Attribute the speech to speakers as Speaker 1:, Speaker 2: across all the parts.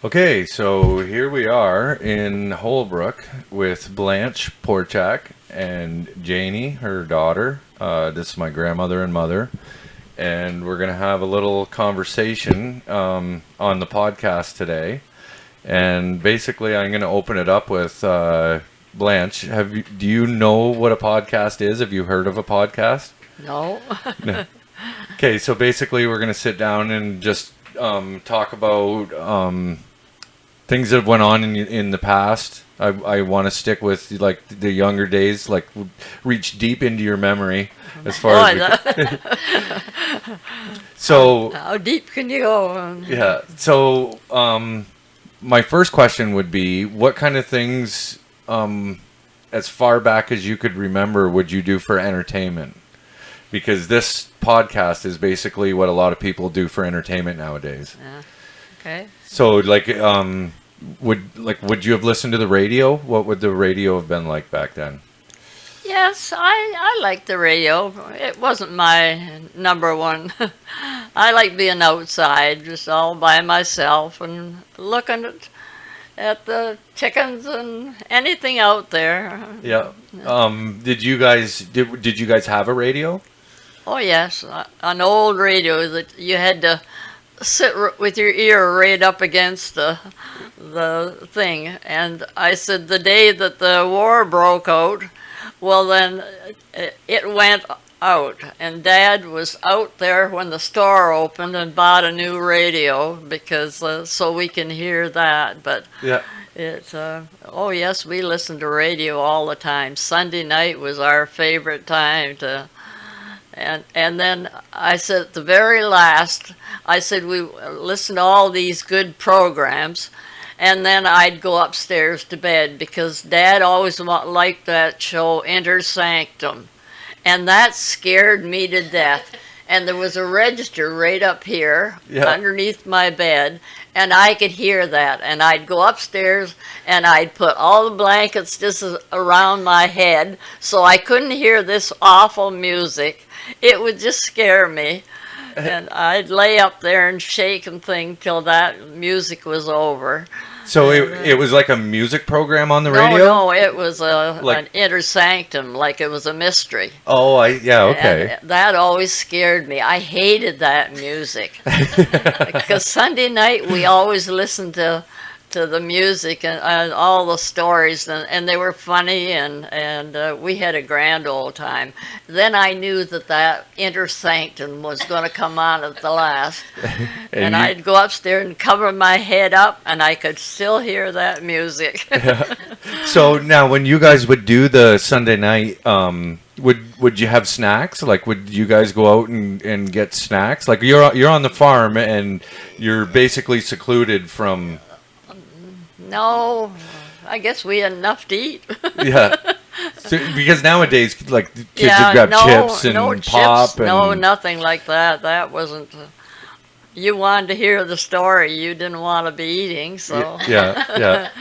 Speaker 1: Okay, so here we are in Holbrook with Blanche Porchak and Janie, her daughter. This is my grandmother and mother. And we're going to have a little conversation on the podcast today. And basically, I'm going to open it up with Blanche. Do you know what a podcast is? Have you heard of a podcast?
Speaker 2: No.
Speaker 1: No. Okay, so basically, we're going to sit down and just talk about things that have went on in the past. I want to stick with like the younger days, like reach deep into your memory as far as So
Speaker 2: how deep can you go?
Speaker 1: yeah. So my first question would be, what kind of things, as far back as you could remember, would you do for entertainment? Because this podcast is basically what a lot of people do for entertainment nowadays.
Speaker 2: Yeah. Okay.
Speaker 1: So, like, would you have listened to the radio? What would the radio have been like back then?
Speaker 2: Yes, I liked the radio. It wasn't my number one. I like being outside, just all by myself and looking at the chickens and anything out there.
Speaker 1: Yeah. Did you guys have a radio?
Speaker 2: Oh yes, an old radio that you had to sit with your ear right up against the thing. And I said the day that the war broke out, well then it went out, and Dad was out there when the store opened and bought a new radio because so we can hear that. But
Speaker 1: Yeah.
Speaker 2: it's oh yes, we listened to radio all the time. Sunday night was our favorite time to. And then I said at the very last, I said we listened to all these good programs, and then I'd go upstairs to bed because Dad always liked that show, Inter Sanctum, and that scared me to death. And there was a register right up here underneath my bed, and I could hear that. And I'd go upstairs and I'd put all the blankets just around my head so I couldn't hear this awful music. It would just scare me. And I'd lay up there and shake and thing till that music was over.
Speaker 1: So it was like a music program on the radio?
Speaker 2: No, it was
Speaker 1: Like-
Speaker 2: an inter sanctum, like it was a mystery.
Speaker 1: Oh, okay.
Speaker 2: And that always scared me. I hated that music. Because Sunday night we always listened to the music and all the stories, and they were funny, and we had a grand old time. Then I knew that inter sanctum was going to come on at the last. And I'd go upstairs and cover my head up, and I could still hear that music.
Speaker 1: So now, when you guys would do the Sunday night, would you have snacks? Like, would you guys go out and get snacks? Like, you're on the farm and you're basically secluded from.
Speaker 2: No, I guess we had enough to eat.
Speaker 1: Yeah. So, because nowadays, like, kids would grab chips and pop.
Speaker 2: Chips, no, nothing like that. That wasn't. You wanted to hear the story. You didn't want to be eating, so.
Speaker 1: Yeah.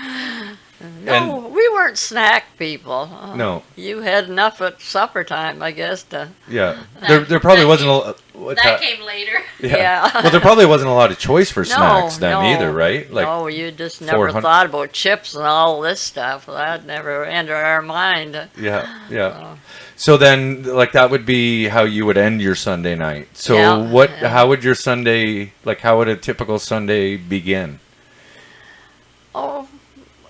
Speaker 2: No, we weren't snack people.
Speaker 1: No.
Speaker 2: You had enough at supper time, I guess.
Speaker 1: Yeah. There probably wasn't a.
Speaker 3: That came later.
Speaker 2: Yeah.
Speaker 1: Well, there probably wasn't a lot of choice for snacks then either, right? Like,
Speaker 2: no, you just never thought about chips and all this stuff. That never entered our mind.
Speaker 1: Yeah. So then, like, that would be how you would end your Sunday night. So how would your Sunday, like, how would a typical Sunday begin?
Speaker 2: Oh,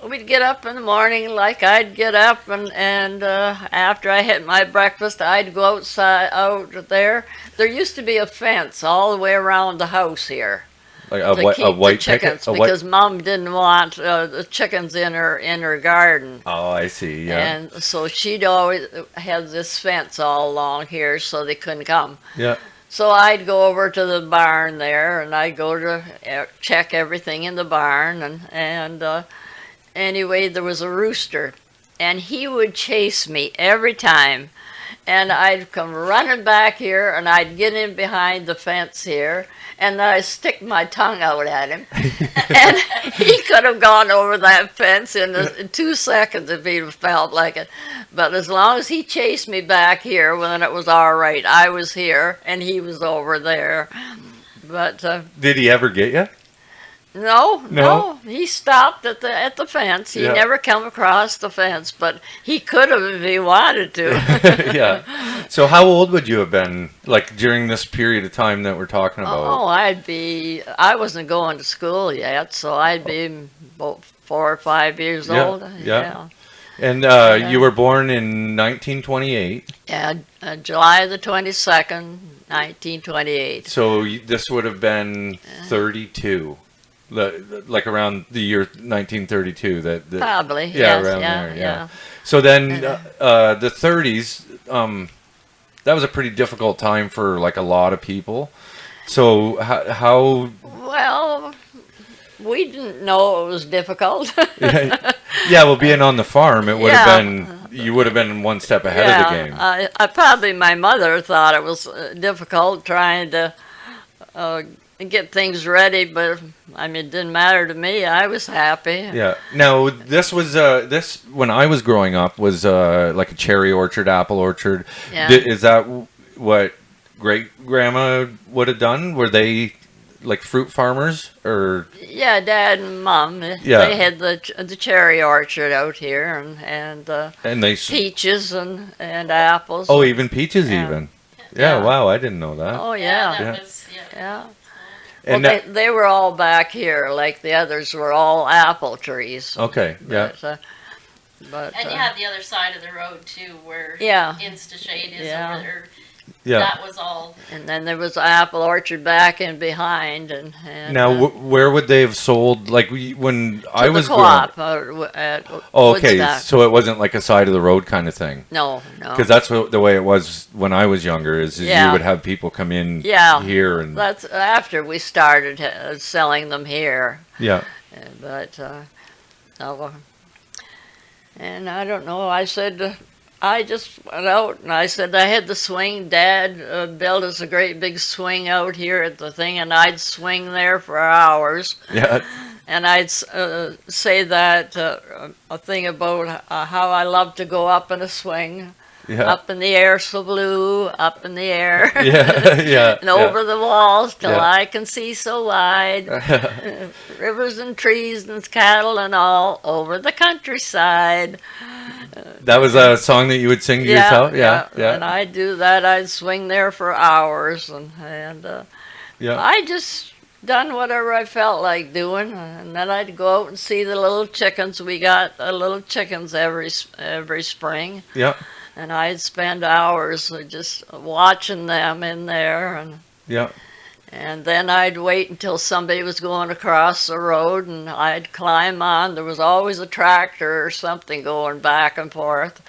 Speaker 2: we'd get up in the morning, like I'd get up, and after I had my breakfast, I'd go out there. There used to be a fence all the way around the house here.
Speaker 1: Like
Speaker 2: to
Speaker 1: a white
Speaker 2: keep the chickens, because Mom didn't want the chickens in her garden.
Speaker 1: Oh, I see. Yeah.
Speaker 2: And so she'd always have this fence all along here, so they couldn't come.
Speaker 1: Yeah.
Speaker 2: So I'd go over to the barn there, and I'd go to check everything in the barn, and anyway, there was a rooster, and he would chase me every time. And I'd come running back here, and I'd get in behind the fence here, and then I'd stick my tongue out at him. And he could have gone over that fence in 2 seconds if he'd felt like it. But as long as he chased me back here, well, then it was all right. I was here, and he was over there. But
Speaker 1: did he ever get you?
Speaker 2: No. He stopped at the fence. He
Speaker 1: Yeah.
Speaker 2: never come across the fence, but he could have if he wanted to.
Speaker 1: Yeah. So how old would you have been, like during this period of time that we're talking about?
Speaker 2: Oh, I wasn't going to school yet, so I'd be about 4 or 5 years
Speaker 1: Yeah,
Speaker 2: old.
Speaker 1: yeah. And you were born in 1928.
Speaker 2: Yeah, July the 22nd, 1928.
Speaker 1: So this would have been 32, like around the year 1932.
Speaker 2: Probably,
Speaker 1: yeah,
Speaker 2: yes,
Speaker 1: around
Speaker 2: yeah,
Speaker 1: there,
Speaker 2: yeah.
Speaker 1: So then the 30s, that was a pretty difficult time for like a lot of people. So how
Speaker 2: Well, we didn't know it was difficult.
Speaker 1: yeah, well, being on the farm, it would
Speaker 2: Yeah.
Speaker 1: have been, you would have been one step ahead of the game.
Speaker 2: I probably, my mother thought it was difficult trying to get things ready, but I mean, it didn't matter to me. I was happy.
Speaker 1: Yeah. Now, this was this when I was growing up was like a cherry orchard, apple orchard.
Speaker 2: Yeah.
Speaker 1: Is that what great grandma would have done? Were they like fruit farmers or?
Speaker 2: Yeah, Dad and Mom.
Speaker 1: Yeah.
Speaker 2: They had the cherry orchard out here, and
Speaker 1: And they
Speaker 2: peaches and apples.
Speaker 1: oh, even peaches
Speaker 2: Yeah.
Speaker 1: even. Yeah.
Speaker 2: Yeah.
Speaker 1: Wow, I didn't know that.
Speaker 2: Oh yeah.
Speaker 1: Yeah.
Speaker 3: That was, yeah.
Speaker 2: Yeah. Well,
Speaker 1: And that-
Speaker 2: they were all back here, like the others were all apple trees.
Speaker 1: okay. Yeah.
Speaker 2: But
Speaker 3: And you had the other side of the road too, where
Speaker 2: Yeah.
Speaker 3: Insta-Shade is
Speaker 2: Yeah.
Speaker 3: over there.
Speaker 1: Yeah.
Speaker 3: That was all.
Speaker 2: and then there was an apple orchard back and behind, and
Speaker 1: Now, where would they have sold? Like when I
Speaker 2: to
Speaker 1: was
Speaker 2: the
Speaker 1: growing up.
Speaker 2: co-op at
Speaker 1: Oh, okay.
Speaker 2: Woodstock.
Speaker 1: So it wasn't like a side of the road kind of thing.
Speaker 2: No.
Speaker 1: Because that's the way it was when I was younger. Is you
Speaker 2: Yeah.
Speaker 1: would have people come in
Speaker 2: Yeah.
Speaker 1: here and
Speaker 2: That's after we started selling them here.
Speaker 1: yeah,
Speaker 2: But oh, and I don't know. I said I just went out and I said I had the swing. Dad built us a great big swing out here at the thing, and I'd swing there for hours.
Speaker 1: yeah,
Speaker 2: And I'd say that a thing about how I love to go up in a swing.
Speaker 1: yeah,
Speaker 2: Up in the air so blue, up in the air.
Speaker 1: yeah, yeah,
Speaker 2: And over the walls till
Speaker 1: Yeah.
Speaker 2: I can see so wide. Rivers and trees and cattle and all over the countryside.
Speaker 1: That was a song that you would sing to yourself. Yeah,
Speaker 2: And
Speaker 1: yeah,
Speaker 2: I'd do that. I'd swing there for hours, and
Speaker 1: yeah.
Speaker 2: I just done whatever I felt like doing, and then I'd go out and see the little chickens. We got little chickens every spring,
Speaker 1: Yeah,
Speaker 2: and I'd spend hours just watching them in there,
Speaker 1: yeah,
Speaker 2: and then I'd wait until somebody was going across the road, and I'd climb on. There was always a tractor or something going back and forth.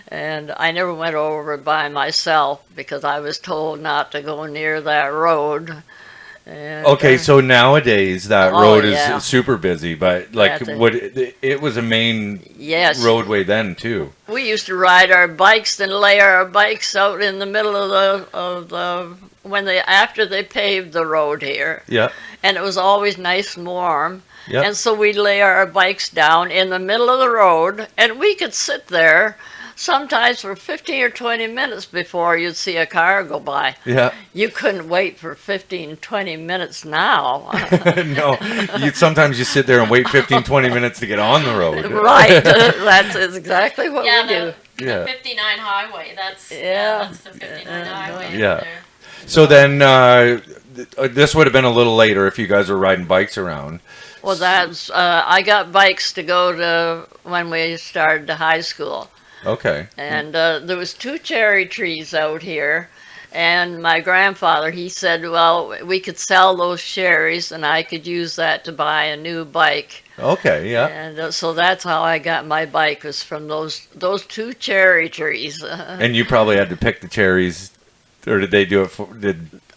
Speaker 2: And I never went over it by myself because I was told not to go near that road. And,
Speaker 1: Okay, so nowadays that
Speaker 2: Oh,
Speaker 1: road is
Speaker 2: yeah.
Speaker 1: super busy, but like
Speaker 2: That's it.
Speaker 1: what it was a main
Speaker 2: yes,
Speaker 1: roadway then too.
Speaker 2: we used to ride our bikes and lay our bikes out in the middle of the after they paved the road here,
Speaker 1: Yeah,
Speaker 2: and it was always nice and warm.
Speaker 1: yeah,
Speaker 2: And so we'd lay our bikes down in the middle of the road, and we could sit there sometimes for 15 or 20 minutes before you'd see a car go by.
Speaker 1: yeah.
Speaker 2: You couldn't wait for 15, 20 minutes now.
Speaker 1: No, sometimes you sit there and wait 15, 20 minutes to get on the road.
Speaker 2: Right. That's exactly what
Speaker 3: Yeah,
Speaker 2: we do.
Speaker 1: Yeah.
Speaker 3: the 59 highway. That's
Speaker 2: Yeah.
Speaker 3: that's the 59 highway.
Speaker 1: Yeah.
Speaker 3: Up there.
Speaker 1: So then this would have been a little later if you guys were riding bikes around.
Speaker 2: Well, that's, I got bikes to go to when we started to high school.
Speaker 1: Okay.
Speaker 2: And there was 2 cherry trees out here. And my grandfather, he said, well, we could sell those cherries and I could use that to buy a new bike.
Speaker 1: Okay. Yeah.
Speaker 2: And so that's how I got my bike, was from those 2 cherry trees.
Speaker 1: And you probably had to pick the cherries, or did they do it for?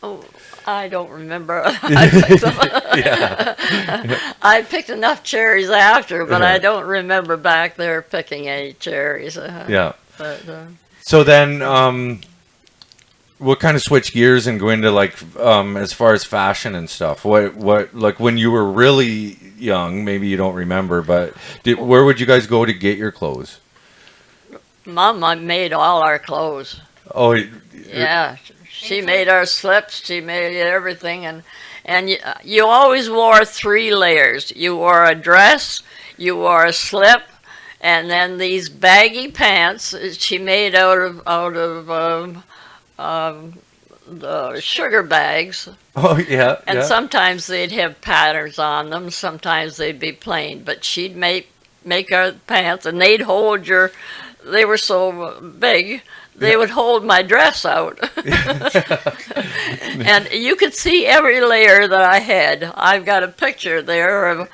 Speaker 2: Oh, I don't remember. I picked them.
Speaker 1: Yeah.
Speaker 2: I picked enough cherries after, but
Speaker 1: Yeah.
Speaker 2: I don't remember back there picking any cherries.
Speaker 1: Yeah.
Speaker 2: But,
Speaker 1: So then, we'll kind of switch gears and go into like as far as fashion and stuff. What like when you were really young, maybe you don't remember, but where would you guys go to get your clothes?
Speaker 2: Mom made all our clothes.
Speaker 1: Oh,
Speaker 2: Yeah, she made our slips. She made everything, and And you always wore 3 layers. You wore a dress, you wore a slip, and then these baggy pants she made out of the sugar bags.
Speaker 1: Oh yeah.
Speaker 2: And
Speaker 1: yeah.
Speaker 2: sometimes they'd have patterns on them. Sometimes they'd be plain. But she'd make our pants, and they'd hold your. They were so big, they would hold my dress out. And you could see every layer that I had. I've got a picture there of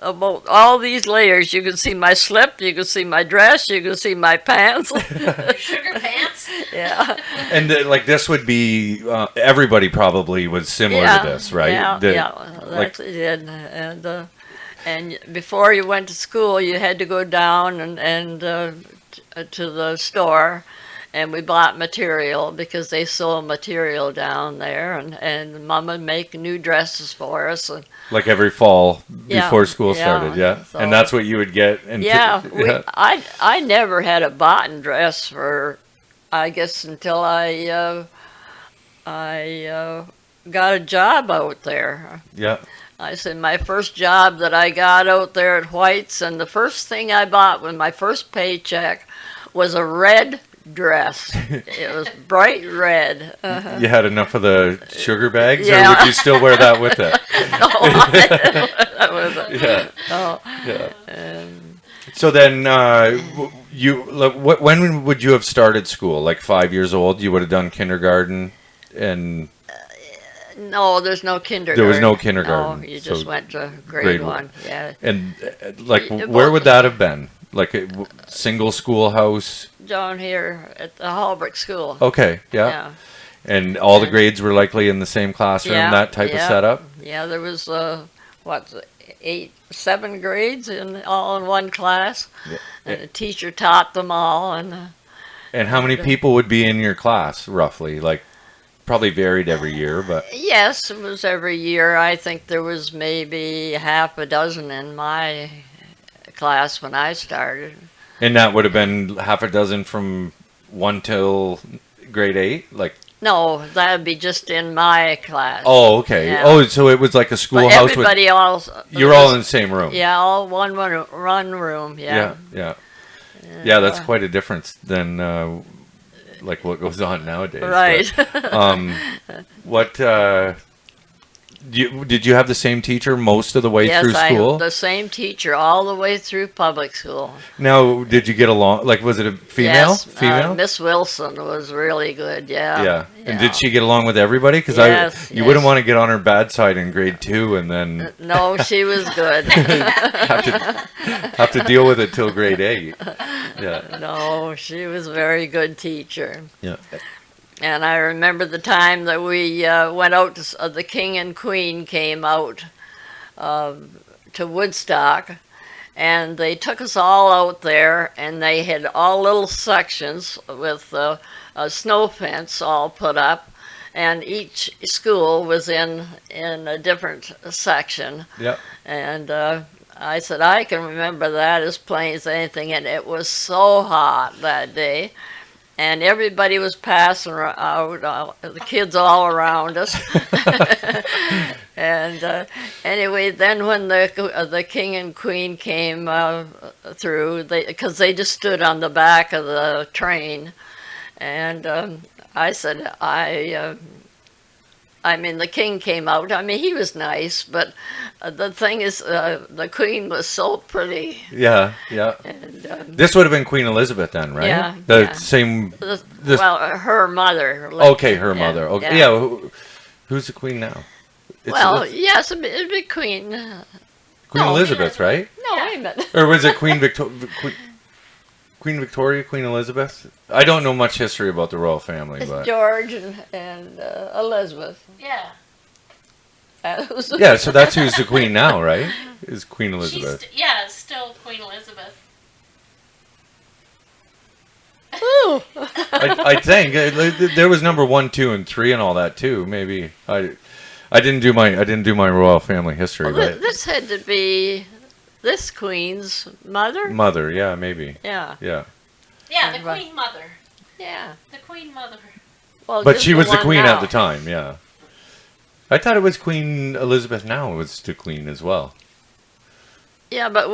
Speaker 2: about all these layers. You can see my slip, you can see my dress, you can see my pants.
Speaker 3: Your sugar pants.
Speaker 2: Yeah.
Speaker 1: And like this would be everybody probably was similar to this, right?
Speaker 2: Yeah,
Speaker 1: Like,
Speaker 2: that's it. And before you went to school, you had to go down and to the store, and we bought material because they sold material down there, and Mom would make new dresses for us. And,
Speaker 1: like every fall
Speaker 2: Yeah,
Speaker 1: before school
Speaker 2: yeah,
Speaker 1: started, yeah.
Speaker 2: so-
Speaker 1: And that's what you would get. And
Speaker 2: I never had a button dress for, I guess, until I got a job out there.
Speaker 1: yeah.
Speaker 2: I said my first job that I got out there at White's, and the first thing I bought with my first paycheck was a red dress. It was bright red. Uh-huh.
Speaker 1: You had enough of the sugar bags, or
Speaker 2: Yeah.
Speaker 1: would you still wear that with it?
Speaker 2: No, that was a,
Speaker 1: Yeah.
Speaker 2: no.
Speaker 1: Yeah. So then, when would you have started school? Like 5 years old, you would have done kindergarten, and
Speaker 2: No, there's no kindergarten.
Speaker 1: There was no kindergarten,
Speaker 2: No, you
Speaker 1: so
Speaker 2: just went to grade
Speaker 1: grade
Speaker 2: 1. Yeah.
Speaker 1: like
Speaker 2: Yeah,
Speaker 1: where
Speaker 2: well-
Speaker 1: would that have been? Like a single schoolhouse?
Speaker 2: Down here at the Holbrook School.
Speaker 1: Okay, yeah.
Speaker 2: Yeah.
Speaker 1: And all the
Speaker 2: Yeah.
Speaker 1: grades were likely in the same classroom,
Speaker 2: Yeah,
Speaker 1: that type of
Speaker 2: yeah.
Speaker 1: setup?
Speaker 2: Yeah, there was, 7 grades all in one class.
Speaker 1: Yeah.
Speaker 2: And a teacher taught them all.
Speaker 1: And how many people would be in your class, roughly? Like, probably varied every year, but
Speaker 2: Yes, it was every year. I think there was maybe half a dozen in my class when I started.
Speaker 1: and that would have been half a dozen from 1 till grade 8, like.
Speaker 2: No, that would be just in my class.
Speaker 1: Oh, okay.
Speaker 2: Yeah.
Speaker 1: Oh, so it was like a
Speaker 2: But
Speaker 1: schoolhouse with.
Speaker 2: everybody else.
Speaker 1: You're all in the same room.
Speaker 2: Yeah, all one room.
Speaker 1: Yeah,
Speaker 2: Yeah.
Speaker 1: yeah. That's quite a difference than like what goes on nowadays.
Speaker 2: Right.
Speaker 1: But, what did you have the same teacher most of the way
Speaker 2: Yes,
Speaker 1: through
Speaker 2: I
Speaker 1: school?
Speaker 2: had the same teacher all the way through public school.
Speaker 1: Now, did you get along? Like, was it a female?
Speaker 2: Yes,
Speaker 1: Female?
Speaker 2: Miss Wilson was really good. Yeah.
Speaker 1: Yeah. And did she get along with everybody? Because
Speaker 2: Yes,
Speaker 1: you wouldn't
Speaker 2: yes.
Speaker 1: want to get on her bad side in grade 2 and then
Speaker 2: No, she was good.
Speaker 1: have to deal with it till grade 8. Yeah.
Speaker 2: No, she was a very good teacher.
Speaker 1: Yeah.
Speaker 2: And I remember the time that we went out to, the King and Queen came out to Woodstock, and they took us all out there, and they had all little sections with a snow fence all put up, and each school was in a different section.
Speaker 1: Yeah.
Speaker 2: And I said, I can remember that as plain as anything, and it was so hot that day. And everybody was passing out, the kids all around us. And anyway, then when the King and Queen came through, because they just stood on the back of the train, and I said, I mean, the king came out. I mean, he was nice, but the thing is, the queen was so pretty.
Speaker 1: Yeah, yeah.
Speaker 2: And,
Speaker 1: This would have been Queen Elizabeth then, right?
Speaker 2: Yeah,
Speaker 1: The
Speaker 2: yeah.
Speaker 1: same.
Speaker 2: Well, her mother.
Speaker 1: Okay, her mother. Okay,
Speaker 2: yeah.
Speaker 1: yeah. Who's the queen now?
Speaker 2: Well, yes, it'd be Queen.
Speaker 1: Queen
Speaker 2: no,
Speaker 1: Elizabeth, right?
Speaker 2: No, wait a minute.
Speaker 1: Or was it Queen Victoria, Queen Elizabeth? I don't know much history about the royal family,
Speaker 2: It's
Speaker 1: but
Speaker 2: George and Elizabeth.
Speaker 3: Yeah.
Speaker 1: yeah. So that's who's the queen now, right? Is Queen Elizabeth?
Speaker 3: It's still Queen Elizabeth.
Speaker 2: Ooh.
Speaker 1: I think there was number 1, 2, and 3, and all that too. Maybe I didn't do my royal family history,
Speaker 2: Well,
Speaker 1: but
Speaker 2: this had to be this queen's mother.
Speaker 1: mother, yeah, maybe,
Speaker 2: Yeah,
Speaker 1: yeah.
Speaker 3: Yeah, the
Speaker 2: Right.
Speaker 3: Queen Mother.
Speaker 2: yeah.
Speaker 3: The Queen Mother.
Speaker 2: Well,
Speaker 1: But
Speaker 2: just
Speaker 1: she was the
Speaker 2: one
Speaker 1: queen
Speaker 2: now.
Speaker 1: at the time, yeah. I thought it was Queen Elizabeth now was to Queen as well.
Speaker 2: Yeah, but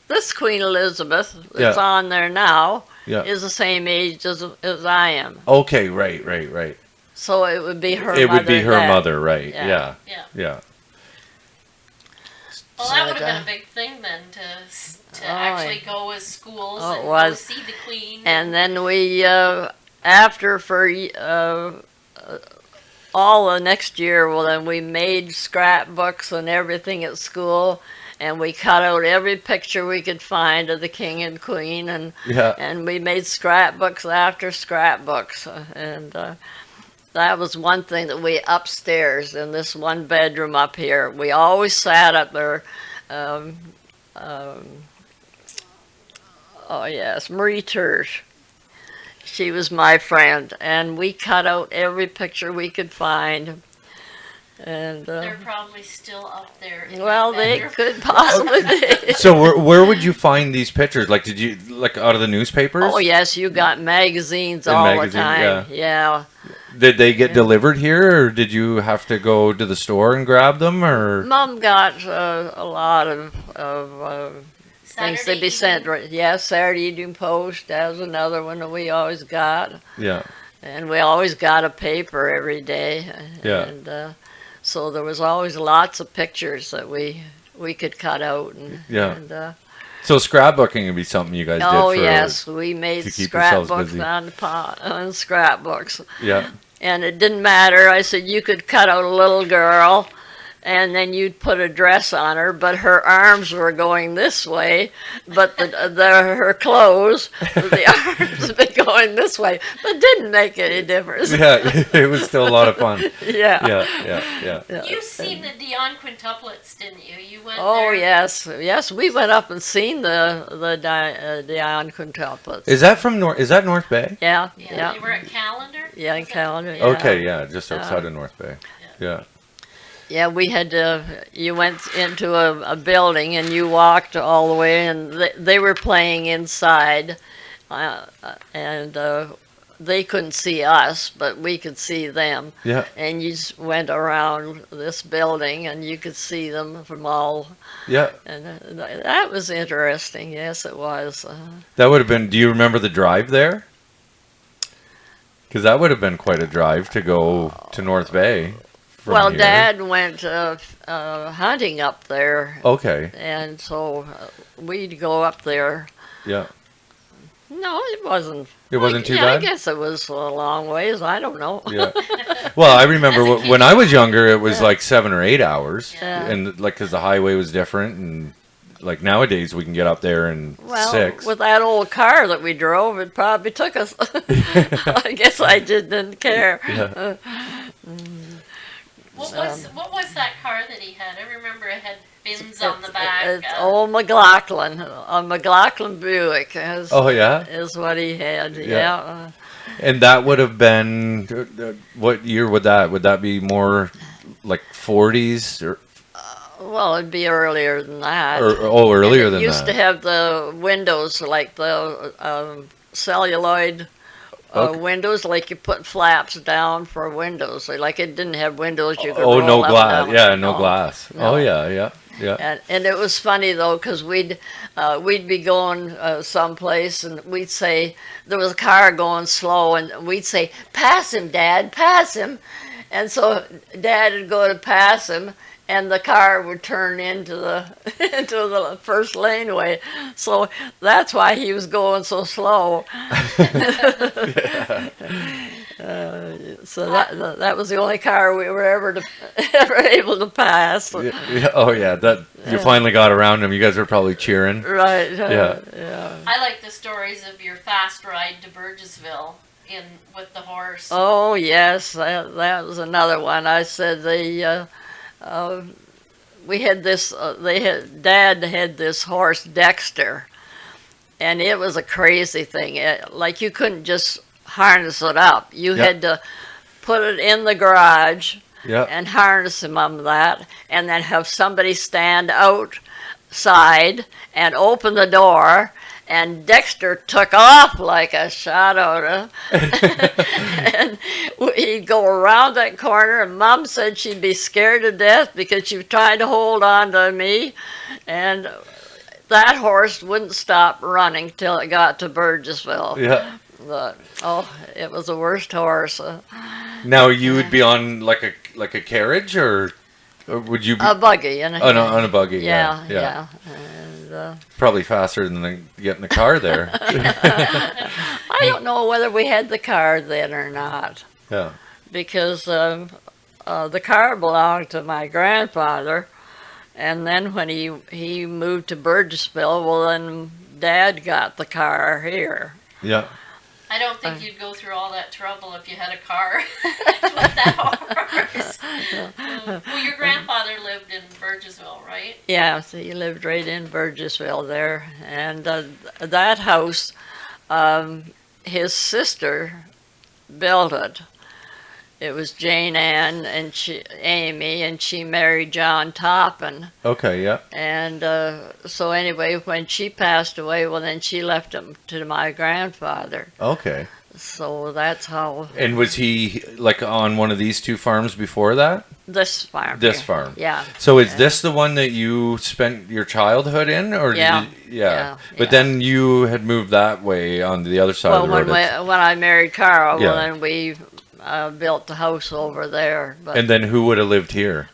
Speaker 2: this Queen Elizabeth that's
Speaker 1: Yeah.
Speaker 2: on there now
Speaker 1: Yeah.
Speaker 2: is the same age as I am.
Speaker 1: Okay, right.
Speaker 2: So it would be her
Speaker 1: It
Speaker 2: mother.
Speaker 1: would be her
Speaker 2: and dad.
Speaker 1: mother, right?
Speaker 2: Yeah.
Speaker 1: Yeah.
Speaker 3: Yeah.
Speaker 1: Yeah.
Speaker 3: Well, that would have been a big thing then to
Speaker 2: Oh,
Speaker 3: actually go as schools
Speaker 2: Oh, it
Speaker 3: and
Speaker 2: was.
Speaker 3: go see the Queen.
Speaker 2: And then we, after for all the next year, well, then we made scrapbooks and everything at school, and we cut out every picture we could find of the king and queen, and
Speaker 1: Yeah.
Speaker 2: and we made scrapbooks after scrapbooks, and that was one thing that we upstairs in this one bedroom up here. We always sat up there. Um, um, oh yes, Marie Tersh. She was my friend, and we cut out every picture we could find. And
Speaker 3: They're probably still up there. In
Speaker 2: well,
Speaker 3: the
Speaker 2: they
Speaker 3: bedroom.
Speaker 2: could possibly be.
Speaker 1: So where would you find these pictures? Like, did you like out of the newspapers?
Speaker 2: Oh yes, you got magazines
Speaker 1: In
Speaker 2: all
Speaker 1: magazine,
Speaker 2: the time. Yeah.
Speaker 1: Did they get
Speaker 2: Yeah.
Speaker 1: delivered here, or did you have to go to the store and grab them, or?
Speaker 2: Mom got a lot of things
Speaker 3: Saturday
Speaker 2: to be sent.
Speaker 3: evening.
Speaker 2: Right? Yeah, Saturday Evening Post. That was another one that we always got,
Speaker 1: Yeah.
Speaker 2: and we always got a paper every day.
Speaker 1: Yeah.
Speaker 2: And so there was always lots of pictures that we could cut out. And,
Speaker 1: Yeah.
Speaker 2: And,
Speaker 1: So scrapbooking would be something you guys did
Speaker 2: oh
Speaker 1: for.
Speaker 2: yes, we made
Speaker 1: to keep yourselves
Speaker 2: scrapbooks
Speaker 1: busy.
Speaker 2: on scrapbooks.
Speaker 1: Yeah.
Speaker 2: And it didn't matter. I said you could cut out a little girl, and then you'd put a dress on her, but her arms were going this way, but her clothes, the arms would be going this way, but didn't make any difference.
Speaker 1: Yeah. It was still a lot of fun.
Speaker 2: Yeah.
Speaker 1: Yeah.
Speaker 3: You seen the Dion quintuplets, didn't you? You went
Speaker 2: Oh
Speaker 3: there.
Speaker 2: yes, we went up and seen the Dion quintuplets.
Speaker 1: Is that from North? Is that North Bay?
Speaker 2: Yeah,
Speaker 3: Yeah,
Speaker 2: yeah,
Speaker 3: they were at Calendar.
Speaker 2: yeah, in
Speaker 3: Was it?
Speaker 2: Calendar. Yeah.
Speaker 1: Okay. Yeah. Just outside of North Bay. Yeah.
Speaker 2: Yeah, we had to. You went into a building and you walked all the way, and they were playing inside, and they couldn't see us, but we could see them.
Speaker 1: Yeah.
Speaker 2: And you just went around this building, and you could see them from all.
Speaker 1: Yeah.
Speaker 2: And that was interesting. Yes, it was.
Speaker 1: That would have been. Do you remember the drive there? Because that would have been quite a drive to go to North Bay. from
Speaker 2: Well,
Speaker 1: here.
Speaker 2: Dad went hunting up there,
Speaker 1: Okay.
Speaker 2: and so we'd go up there.
Speaker 1: Yeah.
Speaker 2: No, it wasn't.
Speaker 1: It wasn't too
Speaker 2: yeah, I
Speaker 1: bad.
Speaker 2: guess it was a long ways. I don't know.
Speaker 1: Yeah. Well, I remember
Speaker 3: As a kid,
Speaker 1: when I was
Speaker 3: you-
Speaker 1: younger, it was
Speaker 2: Yeah.
Speaker 1: like 7 or 8 hours,
Speaker 2: Yeah.
Speaker 1: and like because the highway was different, and like nowadays we can get up there in
Speaker 2: Well,
Speaker 1: 6.
Speaker 2: with that old car that we drove, it probably took us. I guess I didn't care.
Speaker 1: Yeah.
Speaker 3: What was that car that he had? I remember it had bins on the back.
Speaker 2: It's old McLaughlin, a McLaughlin Buick is,
Speaker 1: Oh yeah.
Speaker 2: is what he had.
Speaker 1: Yeah.
Speaker 2: Yeah.
Speaker 1: And that would have been what year would that? Would that be more like 40s or
Speaker 2: Well, it'd be earlier than that.
Speaker 1: earlier
Speaker 2: And it
Speaker 1: than
Speaker 2: used
Speaker 1: that?
Speaker 2: to have the windows like the celluloid
Speaker 1: Okay.
Speaker 2: windows, like you put flaps down for windows. Like it didn't have windows you could
Speaker 1: Oh,
Speaker 2: roll
Speaker 1: no
Speaker 2: up
Speaker 1: glass.
Speaker 2: and down.
Speaker 1: Yeah, no
Speaker 2: No.
Speaker 1: glass.
Speaker 2: No.
Speaker 1: Oh yeah.
Speaker 2: And it was funny though, because we'd be going someplace, and we'd say there was a car going slow, and we'd say, "Pass him, Dad, pass him," and so Dad would go to pass him, and the car would turn into the into the first laneway. So that's why he was going so slow. So that was the only car we were ever able to pass.
Speaker 1: Yeah. Oh yeah. That you finally got around him. You guys were probably cheering.
Speaker 2: Right.
Speaker 1: Yeah.
Speaker 2: Yeah.
Speaker 3: I like the stories of your fast ride to Burgessville with the horse.
Speaker 2: Oh yes, that was another one. I said we had this. Dad had this horse Dexter, and it was a crazy thing. Like you couldn't just harness it up. You
Speaker 1: Yep.
Speaker 2: had to put it in the garage
Speaker 1: Yeah.
Speaker 2: and harness him on that, and then have somebody stand outside and open the door and Dexter took off like a shot out of. And he'd go around that corner, and Mom said she'd be scared to death because she was trying to hold on to me, and that horse wouldn't stop running till it got to Burgessville.
Speaker 1: Yeah.
Speaker 2: But, it was the worst horse.
Speaker 1: Now you would be on like a carriage, or would you be
Speaker 2: A buggy, and
Speaker 1: on a buggy?
Speaker 2: yeah. And,
Speaker 1: Probably faster than getting the car there.
Speaker 2: I don't know whether we had the car then or not,
Speaker 1: Yeah.
Speaker 2: because the car belonged to my grandfather, and then when he moved to Burgessville, well, then Dad got the car here.
Speaker 1: Yeah.
Speaker 3: I don't think you'd go through all that trouble if you had a car with that horse. Well, your grandfather lived in Burgessville, right?
Speaker 2: Yeah, so he lived right in Burgessville there, and that house, his sister built it. It was Jane Ann and Amy, and she married John Toppin.
Speaker 1: Okay. Yeah.
Speaker 2: And so anyway, when she passed away, well, then she left him to my grandfather.
Speaker 1: Okay.
Speaker 2: So that's how
Speaker 1: And was he like on one of these two farms before that?
Speaker 2: this farm.
Speaker 1: This
Speaker 2: here.
Speaker 1: farm.
Speaker 2: Yeah.
Speaker 1: So is this the one that you spent your childhood in, or
Speaker 2: Yeah.
Speaker 1: Did you, yeah. But
Speaker 2: Yeah.
Speaker 1: then you had moved that way on the other side
Speaker 2: Well,
Speaker 1: of the road.
Speaker 2: when I married Carl,
Speaker 1: Yeah.
Speaker 2: well, then we built the house over there. But
Speaker 1: And then who would have lived here?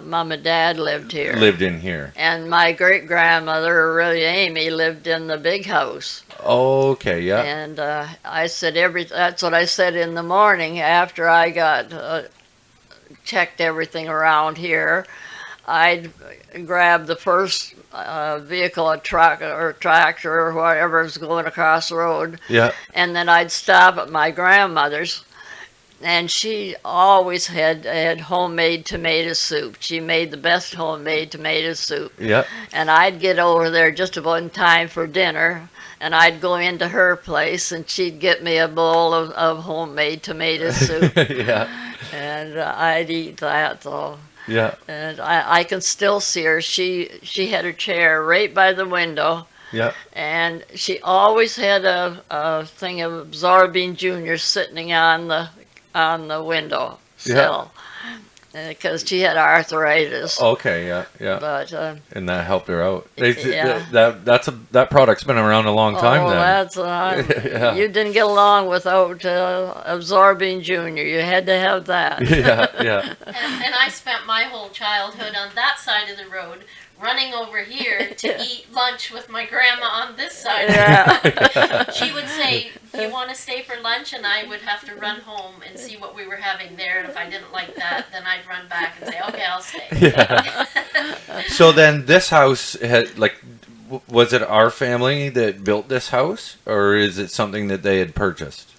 Speaker 2: Mom and Dad lived here.
Speaker 1: Lived in here.
Speaker 2: And my great grandmother, really Amy, lived in the big house.
Speaker 1: Okay. Yeah.
Speaker 2: And I said that's what I said in the morning after I got checked everything around here. I'd grab the first vehicle, a truck or tractor or whatever was going across the road,
Speaker 1: Yeah.
Speaker 2: and then I'd stop at my grandmother's. And she always had homemade tomato soup. She made the best homemade tomato soup.
Speaker 1: Yeah.
Speaker 2: And I'd get over there just about in time for dinner, and I'd go into her place, and she'd get me a bowl of homemade tomato soup,
Speaker 1: Yeah.
Speaker 2: and I'd eat that. So,
Speaker 1: Yeah.
Speaker 2: and I can still see her. She had her chair right by the window,
Speaker 1: Yeah.
Speaker 2: and she always had a thing of absorbing junior sitting on the window sill, because she had arthritis.
Speaker 1: Okay. Yeah. Yeah.
Speaker 2: But
Speaker 1: And that helped her out.
Speaker 2: Yeah.
Speaker 1: That product's been around a long time then.
Speaker 2: That's
Speaker 1: Yeah.
Speaker 2: you didn't get along without absorbing junior. You had to have that.
Speaker 1: Yeah. Yeah.
Speaker 3: And I spent my whole childhood on that side of the road, running over here to eat lunch with my grandma on this side.
Speaker 2: Yeah.
Speaker 3: She would say, "You want to stay for lunch?" And I would have to run home and see what we were having there. And if I didn't like that, then I'd run back and say, "Okay, I'll stay."
Speaker 1: Yeah. So then this house had was it our family that built this house, or is it something that they had purchased?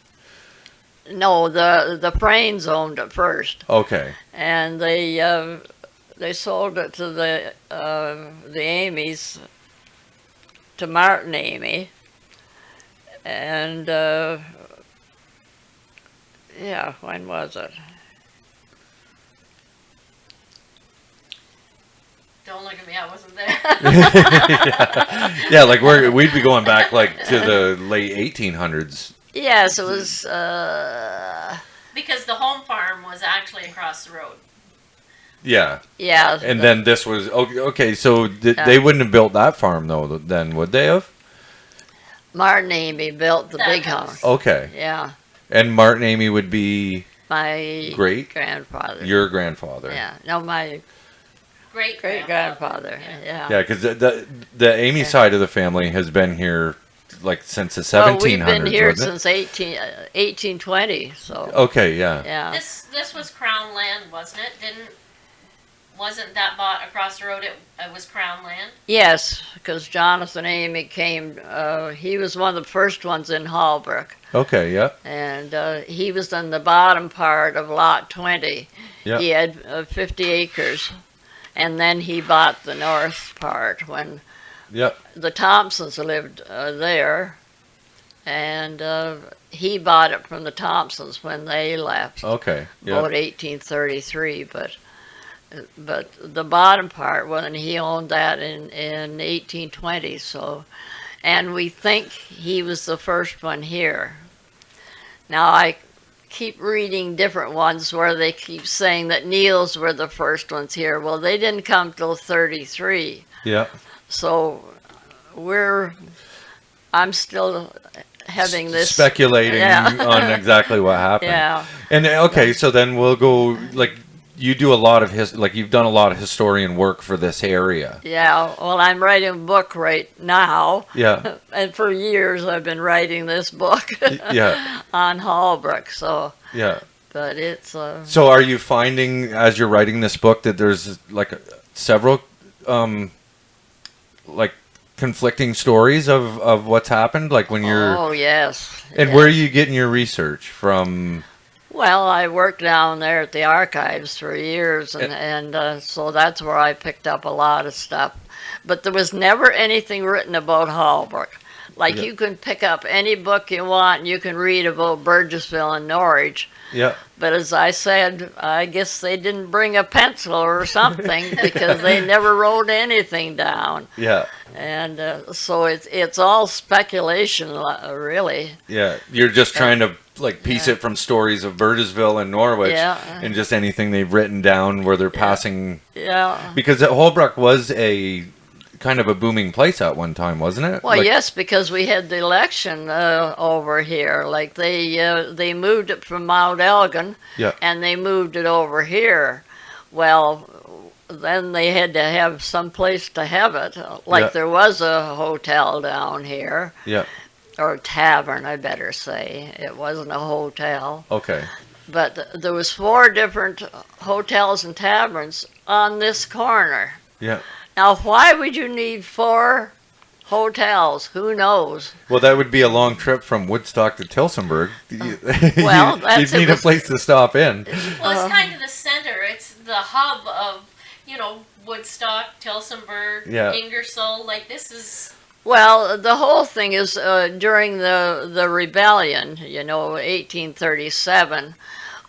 Speaker 2: No, the Frains owned it first,
Speaker 1: Okay.
Speaker 2: and they sold it to the Amy's, to Martin Amy, and yeah, when was it?
Speaker 3: Don't look at me, I wasn't there.
Speaker 1: Yeah, like we'd be going back like to the late 1800s.
Speaker 2: Yes, it was.
Speaker 3: Because the home farm was actually across the road.
Speaker 1: Yeah.
Speaker 2: Yeah.
Speaker 1: And then this was okay. So they wouldn't have built that farm though. Then would they have?
Speaker 2: Martin Amy built the
Speaker 3: That
Speaker 2: big
Speaker 3: house.
Speaker 2: house.
Speaker 1: Okay.
Speaker 2: Yeah,
Speaker 1: And Martin Amy would be
Speaker 2: my
Speaker 1: Great
Speaker 2: grandfather.
Speaker 1: your grandfather.
Speaker 2: Yeah, no, my
Speaker 3: Great
Speaker 2: great grandfather. Yeah.
Speaker 1: Yeah, because the Amy side of the family has been here like since the 1700s.
Speaker 2: Well, we've been here
Speaker 1: wasn't it?
Speaker 2: since 1820. So.
Speaker 1: Okay. Yeah.
Speaker 2: Yeah.
Speaker 3: This was Crown land, wasn't it? Wasn't that bought across the road? It was Crown land.
Speaker 2: Yes, because Jonathan Amy came. He was one of the first ones in Hallbrook,
Speaker 1: Okay. Yeah.
Speaker 2: and he was in the bottom part of Lot 20.
Speaker 1: Yeah.
Speaker 2: He had 50 acres, and then he bought the north part when
Speaker 1: Yep.
Speaker 2: the Thompsons lived there, and he bought it from the Thompsons when they left,
Speaker 1: Okay.
Speaker 2: about
Speaker 1: Yeah.
Speaker 2: 1833. But but the bottom part, when he owned that in 1820. So, and we think he was the first one here. Now I keep reading different ones where they keep saying that Neil's were the first ones here. Well, they didn't come till 33.
Speaker 1: Yeah.
Speaker 2: So I'm still having this
Speaker 1: speculating on exactly what happened.
Speaker 2: Yeah.
Speaker 1: And okay, so then we'll go, like, you do a lot of you've done a lot of historian work for this area.
Speaker 2: Yeah, well, I'm writing a book right now.
Speaker 1: Yeah.
Speaker 2: And for years I've been writing this book
Speaker 1: Yeah.
Speaker 2: on Holbrook. So,
Speaker 1: Yeah.
Speaker 2: but it's
Speaker 1: So are you finding as you're writing this book that there's like several like conflicting stories of what's happened, like when you're
Speaker 2: oh yes.
Speaker 1: and
Speaker 2: yeah.
Speaker 1: where are you getting your research from?
Speaker 2: Well, I worked down there at the archives for years, and so that's where I picked up a lot of stuff. But there was never anything written about Holbrook. Like,
Speaker 1: Yeah.
Speaker 2: you can pick up any book you want, and you can read about Burgessville and Norwich.
Speaker 1: Yeah.
Speaker 2: But as I said, I guess they didn't bring a pencil or something because they never wrote anything down.
Speaker 1: Yeah.
Speaker 2: And so it's all speculation, really.
Speaker 1: Yeah. You're just trying to like piece it from stories of Burgessville and Norwich and just anything they've written down where they're passing.
Speaker 2: Yeah.
Speaker 1: Because Holbrook was a kind of a booming place at one time, wasn't it?
Speaker 2: Well,
Speaker 1: like,
Speaker 2: yes, because we had the election over here. Like they moved it from Mount Elgin,
Speaker 1: Yeah.
Speaker 2: and they moved it over here. Well, then they had to have some place to have it. Like
Speaker 1: Yeah.
Speaker 2: there was a hotel down here,
Speaker 1: Yeah.
Speaker 2: or tavern, I better say. It wasn't a hotel,
Speaker 1: Okay.
Speaker 2: but there was 4 different hotels and taverns on this corner.
Speaker 1: Yeah.
Speaker 2: Now, why would you need 4 hotels? Who knows?
Speaker 1: Well, that would be a long trip from Woodstock to Tilsonburg.
Speaker 2: Well,
Speaker 1: you'd need a place to stop in.
Speaker 3: Well, it's kind of the center. It's the hub of, Woodstock, Tilsonburg,
Speaker 1: Yeah.
Speaker 3: Ingersoll. Like, this is...
Speaker 2: Well, the whole thing is during the rebellion, 1837.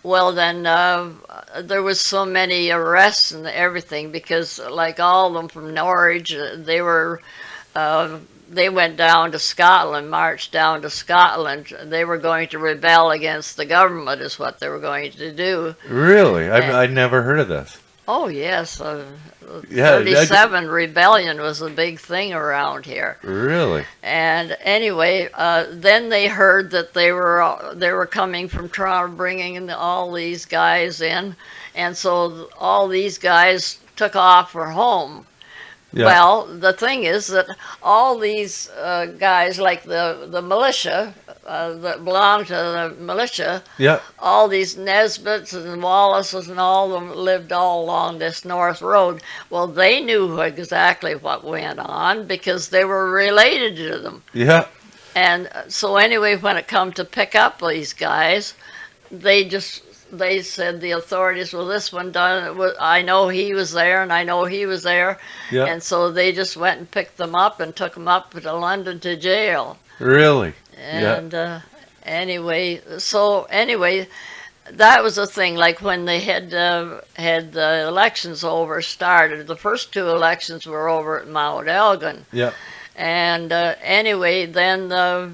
Speaker 2: Well, then there was so many arrests and everything because, like, all of them from Norwich, they went down to Scotland, marched down to Scotland. They were going to rebel against the government, is what they were going to do.
Speaker 1: Really? I'd never heard of this.
Speaker 2: Oh yes,
Speaker 1: Yeah,
Speaker 2: 37 rebellion was a big thing around here.
Speaker 1: Really?
Speaker 2: And anyway, then they heard that they were coming from Toronto, bringing all these guys in, and so all these guys took off for home.
Speaker 1: Yeah.
Speaker 2: Well, the thing is that all these guys, like the militia, that belonged to the militia,
Speaker 1: Yeah.
Speaker 2: all these Nesbitts and Wallaces and all of them lived all along this north road. Well, they knew exactly what went on because they were related to them.
Speaker 1: Yeah.
Speaker 2: And so anyway, when it come to pick up these guys, they said, the authorities, well, this one done, I know he was there and I know he was there.
Speaker 1: Yeah.
Speaker 2: And so they just went and picked them up and took them up to London to jail.
Speaker 1: Really?
Speaker 2: And anyway, that was the thing. Like when they had the elections started. The first 2 elections were over at Mount Elgin.
Speaker 1: Yeah.
Speaker 2: And anyway, then the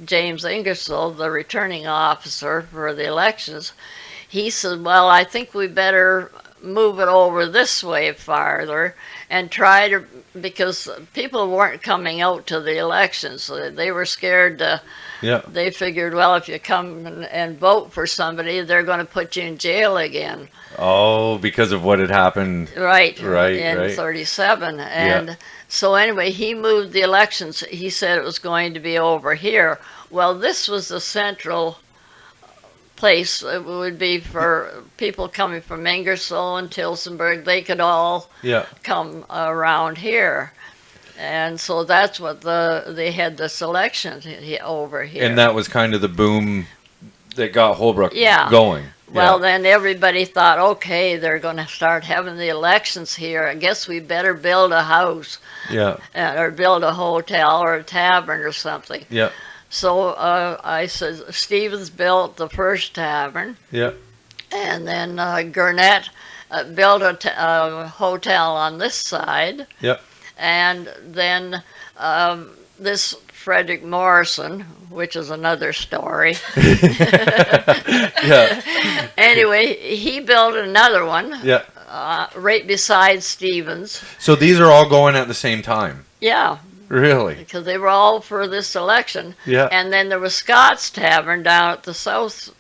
Speaker 2: James Ingersoll, the returning officer for the elections, he said, well, I think we better move it over this way farther and try to, because people weren't coming out to the elections. So they were scared to,
Speaker 1: Yeah.
Speaker 2: they figured, well, if you come and vote for somebody, they're going to put you in jail again.
Speaker 1: Oh, because of what had happened.
Speaker 2: Right.
Speaker 1: Right,
Speaker 2: In
Speaker 1: right.
Speaker 2: 37. And so anyway, he moved the elections. He said it was going to be over here. Well, this was the central place. It would be for people coming from Ingersoll and Tilsonburg. They could all
Speaker 1: Yeah.
Speaker 2: come around here. And so that's what they had this election over here.
Speaker 1: And that was kind of the boom that got Holbrook going.
Speaker 2: Well, then everybody thought, okay, they're going to start having the elections here. I guess we better build a house
Speaker 1: Yeah.
Speaker 2: or build a hotel or a tavern or something.
Speaker 1: Yeah.
Speaker 2: So I said, Stevens built the first tavern,
Speaker 1: Yeah.
Speaker 2: and then Gurnett built a hotel on this side,
Speaker 1: Yep.
Speaker 2: and then this Frederick Morrison, which is another story.
Speaker 1: Yeah.
Speaker 2: Anyway, he built another one
Speaker 1: Yeah.
Speaker 2: right beside Stevens.
Speaker 1: So these are all going at the same time.
Speaker 2: Yeah,
Speaker 1: Really?
Speaker 2: because they were all for this election.
Speaker 1: Yeah.
Speaker 2: And then there was Scott's Tavern down at the south,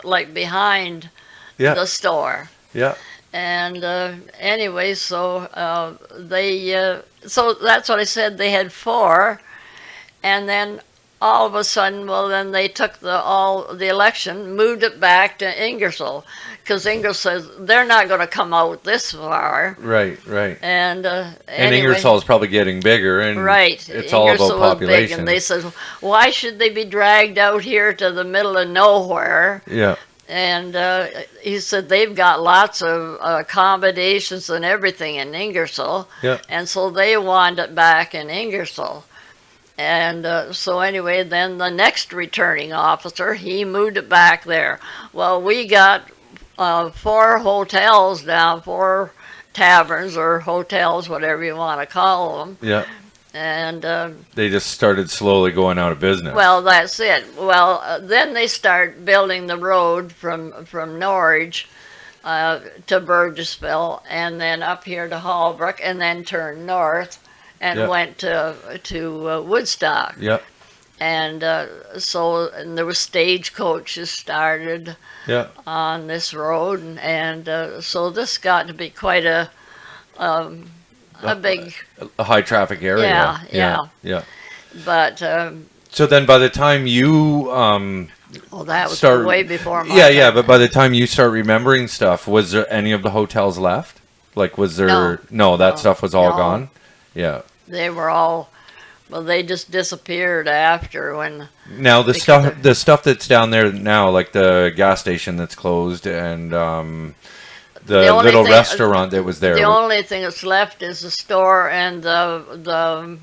Speaker 2: like behind
Speaker 1: Yeah.
Speaker 2: the store.
Speaker 1: Yeah.
Speaker 2: And anyway, so so that's what I said. They had four, and then all of a sudden, well, then they took the election, moved it back to Ingersoll, because Ingersoll says they're not going to come out this far.
Speaker 1: Right. Right.
Speaker 2: And
Speaker 1: And
Speaker 2: anyway,
Speaker 1: Ingersoll is probably getting bigger, and
Speaker 2: right,
Speaker 1: it's all
Speaker 2: Ingersoll
Speaker 1: about
Speaker 2: was big,
Speaker 1: population.
Speaker 2: and they said, why should they be dragged out here to the middle of nowhere?
Speaker 1: Yeah.
Speaker 2: And he said they've got lots of accommodations and everything in Ingersoll.
Speaker 1: Yeah.
Speaker 2: And so they want it back in Ingersoll. And so anyway, then the next returning officer, he moved it back there. Well, we got 4 hotels now, 4 taverns or hotels, whatever you want to call them.
Speaker 1: Yeah.
Speaker 2: And
Speaker 1: They just started slowly going out of business.
Speaker 2: well, that's it. Well, then they start building the road from Norwich to Burgessville, and then up here to Holbrook, and then turned north and
Speaker 1: Yeah.
Speaker 2: went to Woodstock.
Speaker 1: Yeah.
Speaker 2: And so and there were stagecoaches started
Speaker 1: Yeah.
Speaker 2: on this road, and so this got to be quite a big.
Speaker 1: A high traffic area.
Speaker 2: Yeah,
Speaker 1: Yeah. Yeah.
Speaker 2: But
Speaker 1: So then by the time you
Speaker 2: well, that was
Speaker 1: start
Speaker 2: way before my
Speaker 1: yeah,
Speaker 2: time.
Speaker 1: yeah, but by the time you start remembering stuff, was there any of the hotels left? Like was there
Speaker 2: No.
Speaker 1: that
Speaker 2: No.
Speaker 1: stuff was all
Speaker 2: No.
Speaker 1: gone? Yeah.
Speaker 2: They were all, well, they just disappeared after when.
Speaker 1: Now the
Speaker 2: Because
Speaker 1: stuff that's down there now, like the gas station that's closed and the
Speaker 2: only
Speaker 1: little
Speaker 2: thing-
Speaker 1: restaurant that was there.
Speaker 2: The only thing that's left is the store and the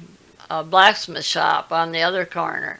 Speaker 2: blacksmith shop on the other corner.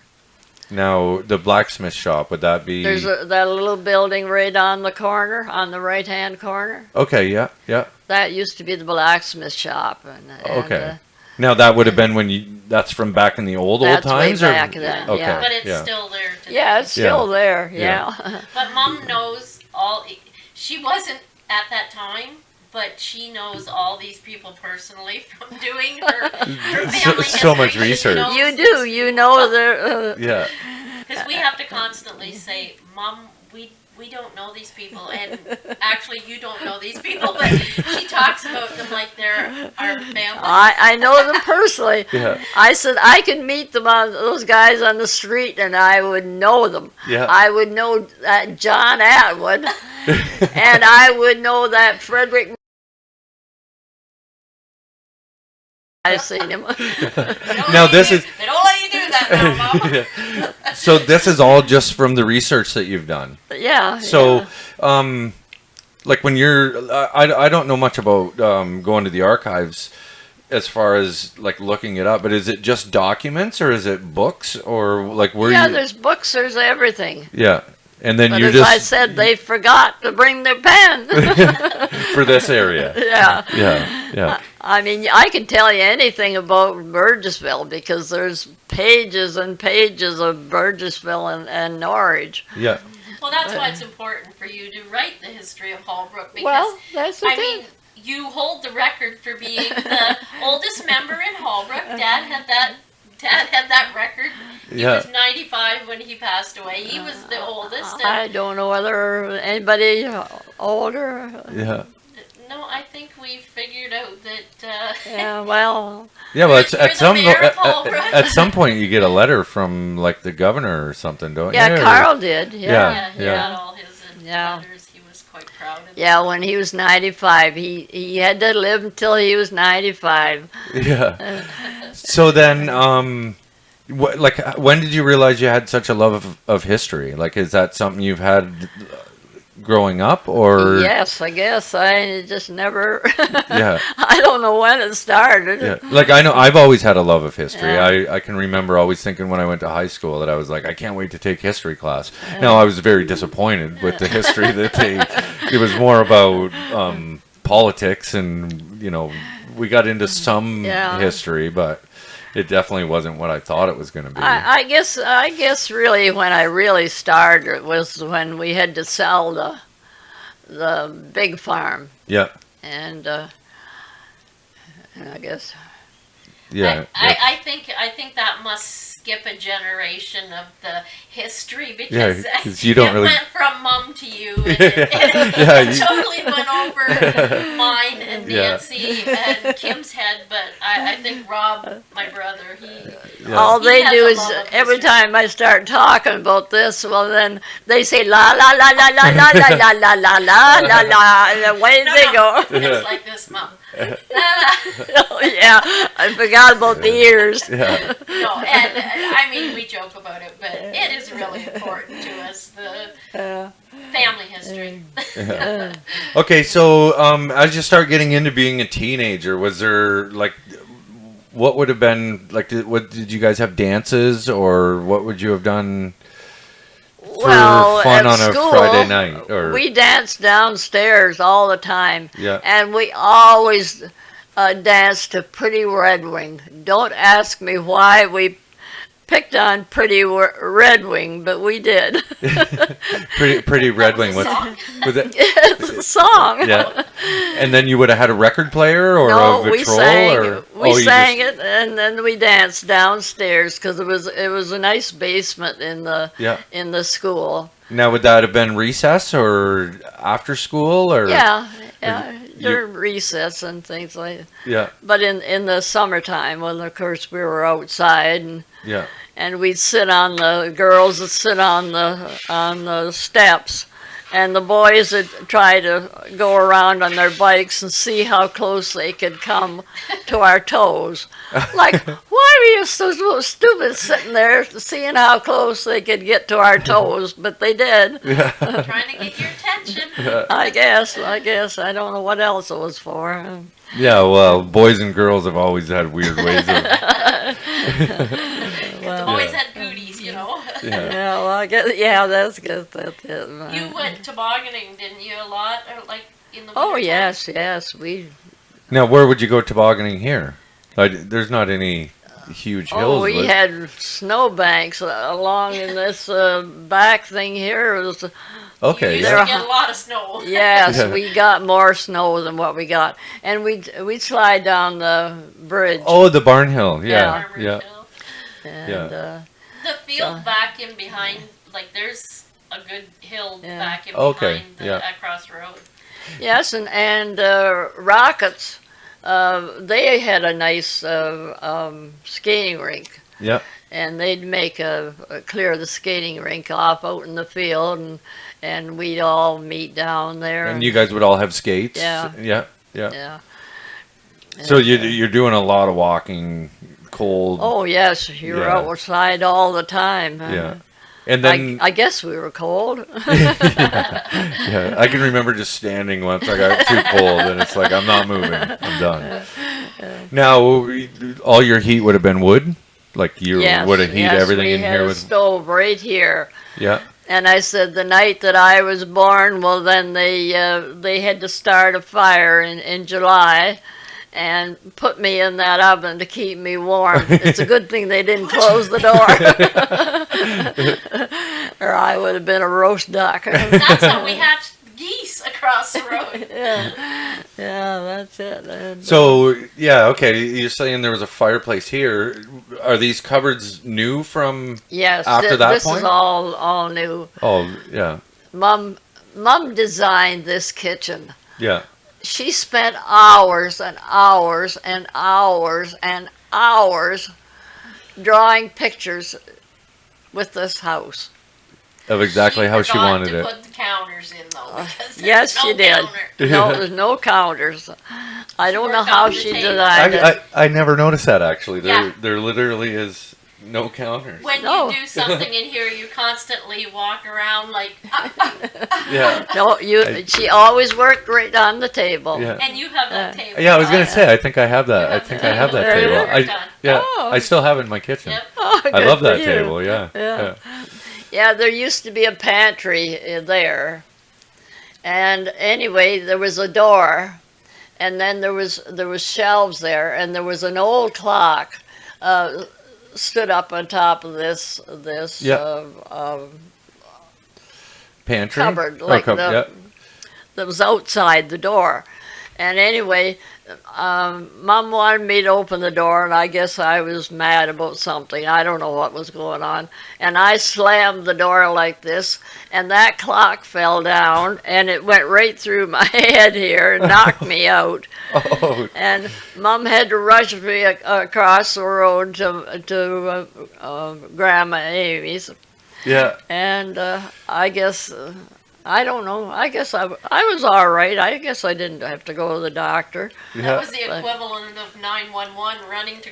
Speaker 1: Now the blacksmith shop, would that be
Speaker 2: There's that little building right on the corner, on the right-hand corner.
Speaker 1: Okay, yeah, yeah.
Speaker 2: That used to be the blacksmith shop. And,
Speaker 1: Okay. Now that would have been when that's from back in the old
Speaker 2: That's way
Speaker 1: times
Speaker 2: back
Speaker 1: or
Speaker 2: then,
Speaker 1: okay,
Speaker 2: yeah.
Speaker 3: But it's
Speaker 1: yeah.
Speaker 3: still there today.
Speaker 2: yeah, it's still there.
Speaker 1: Yeah.
Speaker 2: Yeah.
Speaker 3: But Mom knows all. She wasn't at that time, but she knows all these people personally from doing her family
Speaker 1: So much
Speaker 3: history. She
Speaker 1: research.
Speaker 3: knows
Speaker 2: You
Speaker 3: these
Speaker 2: do. You know the.
Speaker 1: Yeah.
Speaker 3: Because we have to constantly say, Mom, we don't know these people, and actually you don't know these people, but she talks about them like they're our family.
Speaker 2: I know them personally.
Speaker 1: Yeah.
Speaker 2: I said I could meet them on those guys on the street, and I would know them.
Speaker 1: Yeah.
Speaker 2: I would know that John Atwood, and I would know that Frederick. I've seen him.
Speaker 1: Now this is
Speaker 3: They don't let you do that now, Mom.
Speaker 1: yeah. So this is all just from the research that you've done.
Speaker 2: Yeah.
Speaker 1: So,
Speaker 2: yeah.
Speaker 1: like when you're, I don't know much about going to the archives as far as like looking it up, but is it just documents or is it books or like where
Speaker 2: yeah,
Speaker 1: you?
Speaker 2: there's books, there's everything.
Speaker 1: Yeah, and then
Speaker 2: But
Speaker 1: you're
Speaker 2: as I
Speaker 1: just
Speaker 2: said, they forgot to bring their pen.
Speaker 1: for this area.
Speaker 2: yeah.
Speaker 1: Yeah, yeah,
Speaker 2: I mean, I can tell you anything about Burgessville because there's pages and pages of Burgessville and Norwich.
Speaker 1: yeah.
Speaker 3: Well, that's why it's important for you to write the history of Holbrook because
Speaker 2: Well, that's the
Speaker 3: I
Speaker 2: thing.
Speaker 3: mean, you hold the record for being the oldest member in Holbrook. Dad had that record. He
Speaker 1: Yeah.
Speaker 3: was 95 when he passed away. He was the oldest.
Speaker 2: I
Speaker 3: And,
Speaker 2: don't know whether anybody older.
Speaker 1: Yeah.
Speaker 3: no, I think we figured out that.
Speaker 2: Yeah, well,
Speaker 1: Yeah, well, it's,
Speaker 3: You're
Speaker 1: at
Speaker 3: the
Speaker 1: some
Speaker 3: mayor of Holbrook.
Speaker 1: at some point you get a letter from like the governor or something, don't
Speaker 2: yeah,
Speaker 1: you? Or-
Speaker 2: Carl did.
Speaker 1: Yeah.
Speaker 3: yeah, he
Speaker 1: yeah.
Speaker 3: got all his
Speaker 2: Yeah.
Speaker 3: letters. He was quite proud of them.
Speaker 2: Yeah, when he was 95, he had to live until he was 95.
Speaker 1: Yeah. So then, like, when did you realize you had such a love of history? Like, is that something you've had growing up, or?
Speaker 2: Yes, I guess. I just never.
Speaker 1: Yeah.
Speaker 2: I don't know when it started.
Speaker 1: Yeah. Like, I know I've always had a love of history.
Speaker 2: Yeah.
Speaker 1: I can remember always thinking when I went to high school that I was like, I can't wait to take history class. Now, I was very disappointed with the history that it was more about, politics, and we got into some
Speaker 2: Yeah.
Speaker 1: history, but it definitely wasn't what I thought it was going to be.
Speaker 2: I guess really when I really started was when we had to sell the big farm,
Speaker 1: Yeah,
Speaker 2: and I guess
Speaker 1: yeah.
Speaker 3: I think that must skip a generation of the history
Speaker 1: Yeah,
Speaker 3: because
Speaker 1: 'cause you don't
Speaker 3: it
Speaker 1: really-
Speaker 3: went from mom to you. And it
Speaker 1: Yeah, you-
Speaker 3: totally went over mine and
Speaker 1: Yeah.
Speaker 3: Nancy and Kim's head. But I think Rob, my brother,
Speaker 1: Yeah.
Speaker 2: all
Speaker 3: He
Speaker 2: they
Speaker 3: has
Speaker 2: do
Speaker 3: a
Speaker 2: is
Speaker 3: love of
Speaker 2: every
Speaker 3: history.
Speaker 2: time I start talking about this, well then they say la la la la la la la la la la la la la, and away
Speaker 3: No,
Speaker 2: they
Speaker 3: no,
Speaker 2: go.
Speaker 3: it's like this, Mom.
Speaker 2: Oh yeah, I forgot about the ears.
Speaker 1: Yeah.
Speaker 3: No, and I mean we joke about it, but it is really important to us, the family history.
Speaker 1: Okay, so as you start getting into being a teenager, was there like, what would have been like? Did you guys have dances, or what would you have done for
Speaker 2: Well,
Speaker 1: fun
Speaker 2: at
Speaker 1: on a
Speaker 2: school,
Speaker 1: Friday night? Or
Speaker 2: we danced downstairs all the time,
Speaker 1: yeah,
Speaker 2: and we always danced to Pretty Red Wing. Don't ask me why we picked on Pretty Red Wing, but we did.
Speaker 1: pretty Red
Speaker 3: That was
Speaker 1: Wing
Speaker 3: a
Speaker 1: was
Speaker 3: song.
Speaker 1: was it?
Speaker 2: It's a song.
Speaker 1: Yeah, and then you would have had a record player or
Speaker 2: No,
Speaker 1: a
Speaker 2: we
Speaker 1: vitrol,
Speaker 2: sang.
Speaker 1: or
Speaker 2: We
Speaker 1: you
Speaker 2: sang
Speaker 1: just-
Speaker 2: it, and then we danced downstairs because it was a nice basement in the school.
Speaker 1: Now, would that have been recess or after school, or
Speaker 2: Yeah,
Speaker 1: you-
Speaker 2: during recess and things like that.
Speaker 1: yeah,
Speaker 2: But in the summertime, when of course we were outside,
Speaker 1: yeah.
Speaker 2: and we'd sit on the girls would sit on the steps, and the boys would try to go around on their bikes and see how close they could come to our toes. Like, why were you so stupid sitting there seeing how close they could get to our toes? But they did.
Speaker 3: Trying to get your attention.
Speaker 2: I guess. I don't know what else it was for.
Speaker 1: Yeah, well, boys and girls have always had weird ways of.
Speaker 3: The boys had booties, you know.
Speaker 1: Yeah.
Speaker 2: Yeah, well, I guess, yeah, that's good. That's it.
Speaker 3: You went tobogganing, didn't you, a lot? Or like in the
Speaker 2: Oh,
Speaker 3: wintertime?
Speaker 2: yes, we.
Speaker 1: Now, where would you go tobogganing here? There's not any huge hills.
Speaker 2: Oh, we
Speaker 1: but-
Speaker 2: had snowbanks along in this back thing here. It was,
Speaker 1: Okay.
Speaker 3: You used
Speaker 1: Yeah.
Speaker 3: to get a lot of snow.
Speaker 2: yes,
Speaker 1: Yeah.
Speaker 2: we got more snow than what we got, and we'd slide down the bridge.
Speaker 1: Oh, the Barnhill. Yeah.
Speaker 3: Farmer's
Speaker 1: Yeah.
Speaker 3: Hill.
Speaker 2: and,
Speaker 1: yeah.
Speaker 3: The field back in behind, like there's a good hill
Speaker 2: Yeah.
Speaker 3: back in
Speaker 1: Okay,
Speaker 3: behind the
Speaker 1: yeah.
Speaker 3: across the road.
Speaker 2: Yes, and Rockets, they had a nice skating rink.
Speaker 1: Yeah.
Speaker 2: And they'd make clear the skating rink off out in the field, and we'd all meet down there.
Speaker 1: And you guys would all have skates.
Speaker 2: Yeah.
Speaker 1: Yeah. Yeah.
Speaker 2: Yeah.
Speaker 1: So you're doing a lot of walking, cold.
Speaker 2: Oh yes, you were
Speaker 1: Yeah.
Speaker 2: outside all the time.
Speaker 1: Yeah. And then
Speaker 2: I guess we were cold.
Speaker 1: yeah, I can remember just standing once I got too cold, and it's like I'm not moving. I'm done. Now, all your heat would have been wood. Like you
Speaker 2: Yes,
Speaker 1: would have heat
Speaker 2: yes,
Speaker 1: everything
Speaker 2: we
Speaker 1: in
Speaker 2: had
Speaker 1: here
Speaker 2: a
Speaker 1: with.
Speaker 2: stove right here.
Speaker 1: Yeah.
Speaker 2: And I said the night that I was born, well then they had to start a fire in July, and put me in that oven to keep me warm. It's a good thing they didn't close the door, or I would have been a roast duck.
Speaker 3: That's how we hatched geese across the road.
Speaker 2: Yeah, that's it. And,
Speaker 1: So yeah, okay. You're saying there was a fireplace here. Are these cupboards new from?
Speaker 2: yes,
Speaker 1: after that
Speaker 2: this
Speaker 1: point?
Speaker 2: is all new.
Speaker 1: Oh yeah,
Speaker 2: Mom designed this kitchen.
Speaker 1: yeah.
Speaker 2: She spent hours and hours and hours and hours drawing pictures with this house.
Speaker 1: Of exactly how she
Speaker 3: forgot
Speaker 1: wanted
Speaker 3: to
Speaker 1: it.
Speaker 3: Put the counters in though. Because there's
Speaker 2: Yes,
Speaker 3: no
Speaker 2: she did.
Speaker 3: counter.
Speaker 2: No, there's no counters. I don't know
Speaker 3: worked
Speaker 2: how
Speaker 3: on the
Speaker 2: she
Speaker 3: table.
Speaker 2: designed it.
Speaker 1: I never noticed that actually.
Speaker 3: Yeah.
Speaker 1: There literally is no counters.
Speaker 3: When
Speaker 2: No.
Speaker 3: you do something in here, you constantly walk around like,
Speaker 1: Yeah.
Speaker 2: No, she always worked right on the table.
Speaker 1: Yeah.
Speaker 3: and you have that table.
Speaker 1: Yeah, I was gonna say. I think I have that.
Speaker 3: You
Speaker 1: I
Speaker 3: have
Speaker 1: think
Speaker 3: the
Speaker 1: I have that
Speaker 2: table.
Speaker 1: table.
Speaker 3: There you go.
Speaker 1: Yeah,
Speaker 2: Oh.
Speaker 1: I still have it in my kitchen.
Speaker 3: Yep.
Speaker 2: Oh,
Speaker 1: I
Speaker 2: good
Speaker 1: love
Speaker 2: for
Speaker 1: that
Speaker 2: you.
Speaker 1: table. Yeah.
Speaker 2: Yeah. Yeah, there used to be a pantry there. And anyway, there was a door. and then there was shelves there, and there was an old clock stood up on top of this
Speaker 1: Yeah. Pantry?
Speaker 2: cupboard,
Speaker 1: Oh,
Speaker 2: like
Speaker 1: yeah.
Speaker 2: that was outside the door. And anyway, Mom wanted me to open the door, and I guess I was mad about something. I don't know what was going on. And I slammed the door like this, and that clock fell down, and it went right through my head here and knocked me out.
Speaker 1: Oh,
Speaker 2: And Mom had to rush me across the road to Grandma Amy's.
Speaker 1: yeah.
Speaker 2: And I guess, I don't know, I guess I was all right. I guess I didn't have to go to the doctor.
Speaker 3: That
Speaker 1: Yeah.
Speaker 3: was the equivalent of 911 running to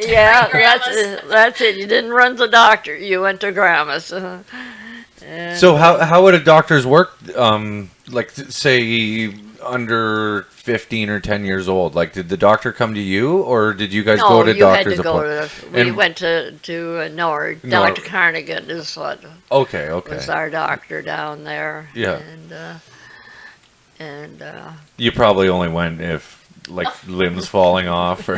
Speaker 2: Yeah,
Speaker 3: grandma's.
Speaker 2: that's it. You didn't run to the doctor. You went to Grandma's. And,
Speaker 1: So how would a doctor's work, like say under 15 or 10 years old? Like, did the doctor come to you, or did you guys
Speaker 2: no,
Speaker 1: go to
Speaker 2: you had
Speaker 1: doctor's
Speaker 2: to go
Speaker 1: appointment?
Speaker 2: to. We
Speaker 1: And-
Speaker 2: went to Nord.
Speaker 1: Nor-
Speaker 2: Dr. Carnigan is what
Speaker 1: Okay, okay.
Speaker 2: was our doctor down there.
Speaker 1: Yeah.
Speaker 2: And
Speaker 1: You probably only went if like limbs falling off, or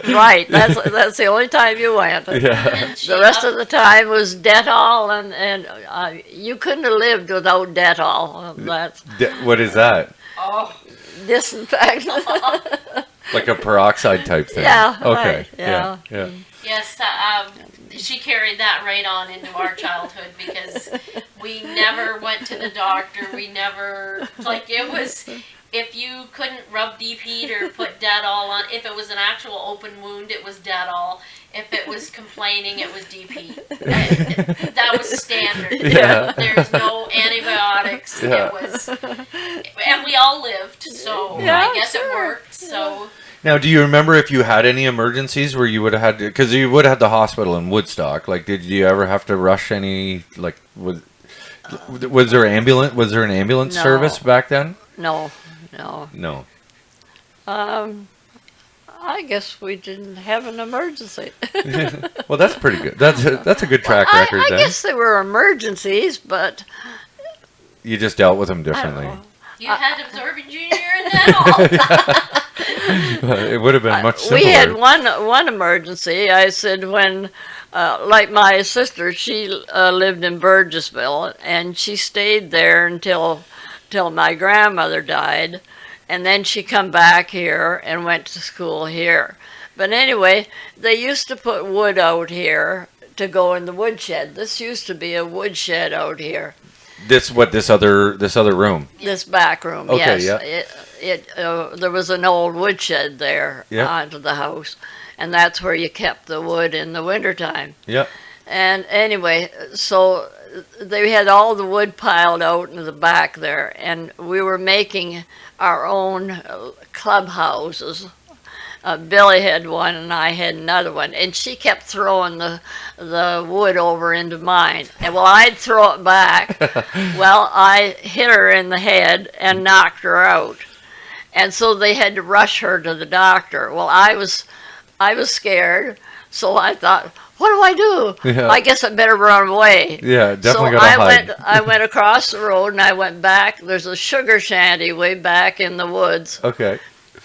Speaker 2: right. That's the only time you went.
Speaker 1: yeah.
Speaker 2: The rest of the time was Dettol, and you couldn't have lived without Dettol. That's
Speaker 1: What is that?
Speaker 3: Oh,
Speaker 2: disinfectant.
Speaker 1: Like a peroxide type thing?
Speaker 2: Yeah,
Speaker 1: Okay.
Speaker 2: right, yeah.
Speaker 1: Yeah.
Speaker 3: yes. She carried that right on into our childhood because we never went to the doctor. We never, like, it was, if you couldn't rub deep heat or put Dettol on, if it was an actual open wound, it was Dettol. If it was complaining, it was deep heat. That was standard.
Speaker 1: Yeah.
Speaker 3: There's no antibiotics.
Speaker 1: Yeah.
Speaker 3: It was, and we all lived, so
Speaker 2: Yeah,
Speaker 3: I guess it
Speaker 2: sure.
Speaker 3: worked. So.
Speaker 1: Now, do you remember if you had any emergencies where you would have had to, because you would have had the hospital in Woodstock? Like, did you ever have to rush any? Like, was there ambulance? Was there an ambulance
Speaker 2: No.
Speaker 1: service back then?
Speaker 2: No.
Speaker 1: No.
Speaker 2: I guess we didn't have an emergency.
Speaker 1: Well, that's pretty good. That's a good track record
Speaker 2: I
Speaker 1: then.
Speaker 2: guess there were emergencies, but
Speaker 1: You just dealt with them
Speaker 2: I don't
Speaker 1: differently.
Speaker 2: know.
Speaker 3: You had absorbing junior and that all.
Speaker 1: It would have been much simpler.
Speaker 2: We had one emergency. I said when, like my sister, she lived in Burgessville, and she stayed there until my grandmother died, and then she come back here and went to school here. But anyway, they used to put wood out here to go in the woodshed. This used to be a woodshed out here.
Speaker 1: This other room.
Speaker 2: This back room,
Speaker 1: Okay,
Speaker 2: yes. There was an old woodshed there
Speaker 1: Yeah.
Speaker 2: onto the house, and that's where you kept the wood in the wintertime.
Speaker 1: Yep.
Speaker 2: And anyway, so they had all the wood piled out in the back there, and we were making our own clubhouses. Billy had one, and I had another one, and she kept throwing the wood over into mine. And well, I'd throw it back. Well, I hit her in the head and knocked her out, and so they had to rush her to the doctor. Well, I was scared, so I thought, what do I do?
Speaker 1: Yeah.
Speaker 2: I guess I better run away.
Speaker 1: Yeah, definitely
Speaker 2: So
Speaker 1: gotta hide.
Speaker 2: I went across the road, and I went back. There's a sugar shanty way back in the woods.
Speaker 1: Okay.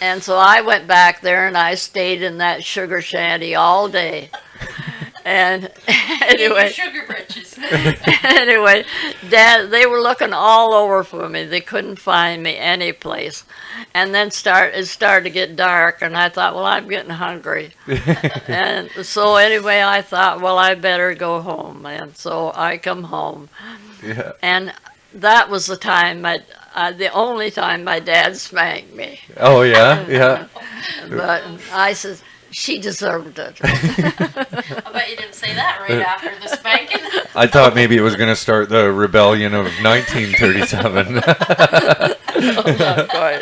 Speaker 2: And so I went back there, and I stayed in that sugar shanty all day. And
Speaker 3: In your
Speaker 2: anyway,
Speaker 3: sugar britches.
Speaker 2: anyway, Dad, they were looking all over for me. They couldn't find me any place. And then it started to get dark, and I thought, well, I'm getting hungry. And so anyway, I thought, well, I better go home. And so I come home,
Speaker 1: Yeah.
Speaker 2: and that was the time the only time my dad spanked me.
Speaker 1: Oh yeah. Yeah.
Speaker 2: But I said, she deserved it.
Speaker 3: I bet you didn't say that right after the spanking.
Speaker 1: I thought maybe it was going to start the rebellion of 1937.
Speaker 2: Not quite.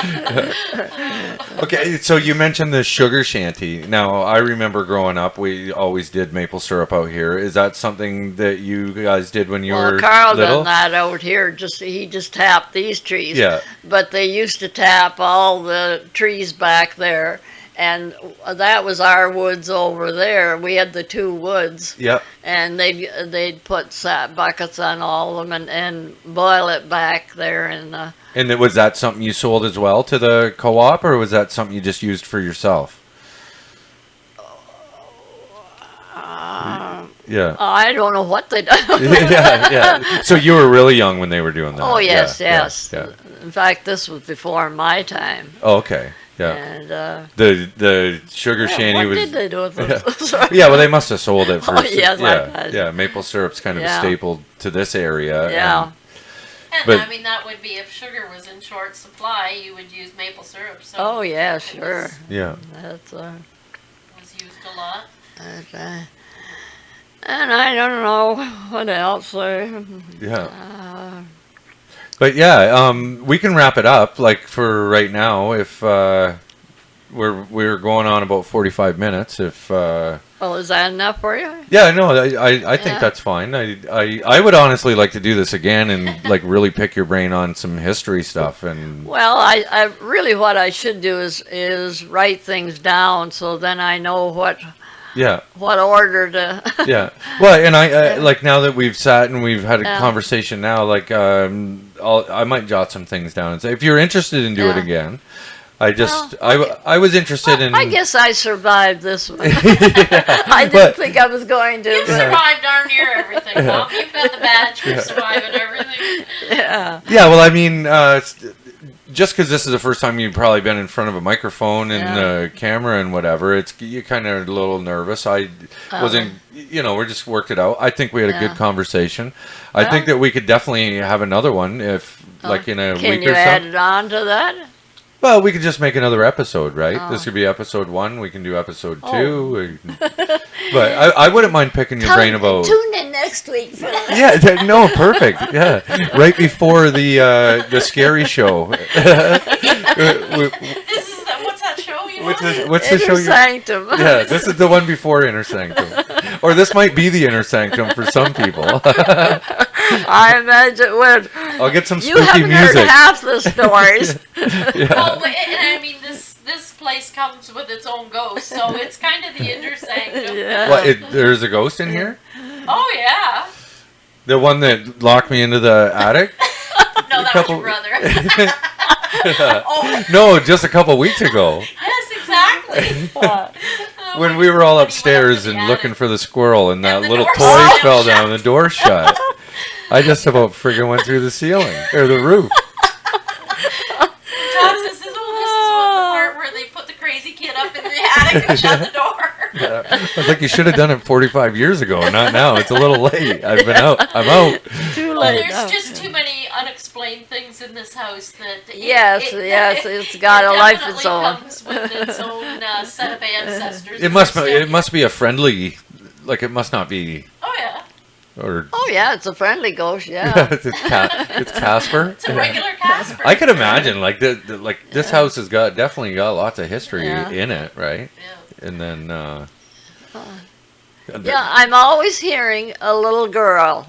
Speaker 1: Okay, so you mentioned the sugar shanty. Now, I remember growing up, we always did maple syrup out here. Is that something that you guys did when you
Speaker 2: Well,
Speaker 1: were
Speaker 2: Carl
Speaker 1: little?
Speaker 2: done that out here. He just tapped these trees.
Speaker 1: Yeah.
Speaker 2: But they used to tap all the trees back there, and that was our woods over there. We had the 2 woods,
Speaker 1: Yep.
Speaker 2: and they'd put sap buckets on all of them and boil it back there in the.
Speaker 1: And was that something you sold as well to the co-op, or was that something you just used for yourself? Yeah.
Speaker 2: I don't know what they done.
Speaker 1: Yeah. So you were really young when they were doing that.
Speaker 2: Oh yes,
Speaker 1: Yeah,
Speaker 2: yes.
Speaker 1: Yeah.
Speaker 2: In fact, this was before my time.
Speaker 1: Oh, okay. Yeah.
Speaker 2: And
Speaker 1: The sugar shanty
Speaker 2: what
Speaker 1: was.
Speaker 2: did they do with them?
Speaker 1: Yeah, well, they must have sold it for.
Speaker 2: Oh, yes, I
Speaker 1: yeah,
Speaker 2: bet.
Speaker 1: yeah. Maple syrup's kind of a
Speaker 2: Yeah.
Speaker 1: staple to this area.
Speaker 2: Yeah.
Speaker 3: And
Speaker 1: But-
Speaker 3: I mean, that would be if sugar was in short supply, you would use maple syrup. So
Speaker 2: Oh yeah, sure.
Speaker 1: Yeah.
Speaker 2: That's
Speaker 3: it was used a lot.
Speaker 2: and I don't know what else.
Speaker 1: Yeah. But yeah, we can wrap it up like for right now. If we're going on about 45 minutes. If
Speaker 2: Well, is that enough for you?
Speaker 1: yeah, no, I think
Speaker 2: Yeah.
Speaker 1: that's fine. I would honestly like to do this again and like really pick your brain on some history stuff and
Speaker 2: Well, I really what I should do is write things down so then I know what
Speaker 1: yeah.
Speaker 2: order to.
Speaker 1: Yeah. Well, and I like now that we've sat and we've had a
Speaker 2: Yeah.
Speaker 1: conversation now, like I might jot some things down and say if you're interested in do it
Speaker 2: Yeah.
Speaker 1: again. I just
Speaker 2: Well,
Speaker 1: I was interested in
Speaker 2: I guess I survived this one. I didn't
Speaker 1: But-
Speaker 2: think I was going to.
Speaker 3: You've
Speaker 2: But
Speaker 3: survived darn near everything, Mom. You've got the badge for surviving everything.
Speaker 2: yeah.
Speaker 1: Yeah, well, I mean, just because this is the first time you've probably been in front of a microphone and
Speaker 2: Yeah.
Speaker 1: camera and whatever, you're kind of a little nervous. I wasn't, we just worked it out. I think we had a
Speaker 2: Yeah.
Speaker 1: good conversation. I think that we could definitely have another one if, like, in a
Speaker 2: Can
Speaker 1: week
Speaker 2: you
Speaker 1: or
Speaker 2: add
Speaker 1: so.
Speaker 2: it on to that?
Speaker 1: Well, we could just make another episode, right?
Speaker 2: Oh.
Speaker 1: This could be episode 1. We can do episode 2. But I wouldn't mind picking your brain about.
Speaker 2: Tune in next week for that.
Speaker 1: Yeah, no, perfect. Yeah, right before the scary show.
Speaker 3: This is what's that show you want?
Speaker 1: What's the show?
Speaker 2: Inner Sanctum.
Speaker 1: Yeah, this is the one before Inner Sanctum, or this might be the Inner Sanctum for some people.
Speaker 2: I imagine when
Speaker 1: I'll get some
Speaker 2: you
Speaker 1: spooky
Speaker 2: haven't
Speaker 1: music.
Speaker 2: heard half the stories.
Speaker 3: Well, and I mean, this place comes with its own ghost, so it's kind of the inner sanctum.
Speaker 2: Yeah.
Speaker 1: What? There's a ghost in here.
Speaker 3: Oh yeah.
Speaker 1: The one that locked me into the attic.
Speaker 3: No, that
Speaker 1: couple-
Speaker 3: was your brother. Oh
Speaker 1: No, just a couple weeks ago
Speaker 3: yes, exactly.
Speaker 1: when we were all
Speaker 3: When he went up
Speaker 1: upstairs
Speaker 3: to the
Speaker 1: and
Speaker 3: attic.
Speaker 1: looking for the squirrel and that
Speaker 3: And the
Speaker 1: little
Speaker 3: door
Speaker 1: toy
Speaker 3: shut.
Speaker 1: fell down. The door shut. I just about friggin' went through the ceiling or the roof.
Speaker 3: Todd says, this is what the part where they put the crazy kid up in the attic and shut the door.
Speaker 1: I was like, you should have done it 45 years ago, not now. It's a little late. I've been out. I'm out.
Speaker 2: Too
Speaker 3: Well,
Speaker 2: late.
Speaker 3: there's
Speaker 2: now.
Speaker 3: just too many unexplained things in this house that
Speaker 2: Yes, it's got a life of its
Speaker 3: definitely
Speaker 2: own.
Speaker 3: comes with its own set of ancestors.
Speaker 1: It must be a friendly, like it must not be,
Speaker 3: Oh yeah,
Speaker 1: or
Speaker 2: Oh yeah, it's a friendly ghost. Yeah.
Speaker 1: it's Casper.
Speaker 3: it's a regular Casper.
Speaker 1: I could imagine like this house has definitely got lots of history
Speaker 2: Yeah.
Speaker 1: in it, right?
Speaker 3: Yeah.
Speaker 1: And then
Speaker 2: Yeah, I'm always hearing a little girl.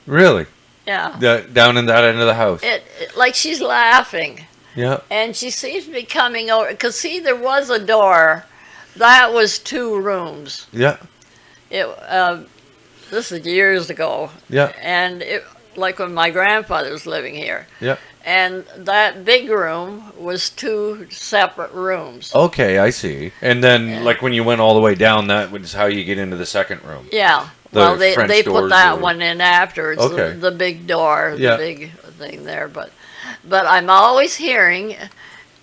Speaker 1: really
Speaker 2: Yeah.
Speaker 1: down in that end of the house.
Speaker 2: Like she's laughing.
Speaker 1: Yeah.
Speaker 2: And she seems to be coming over. Because, see, there was a door. That was 2 rooms.
Speaker 1: Yeah.
Speaker 2: This is years ago.
Speaker 1: Yeah.
Speaker 2: And like when my grandfather was living here.
Speaker 1: Yeah.
Speaker 2: And that big room was 2 separate rooms.
Speaker 1: Okay, I see. And then,
Speaker 2: Yeah.
Speaker 1: like when you went all the way down, that was how you get into the second room.
Speaker 2: Yeah.
Speaker 1: The
Speaker 2: Well, they
Speaker 1: French
Speaker 2: put
Speaker 1: doors
Speaker 2: that
Speaker 1: or-
Speaker 2: one in afterwards.
Speaker 1: Okay.
Speaker 2: The big door,
Speaker 1: Yeah.
Speaker 2: the big thing there. But I'm always hearing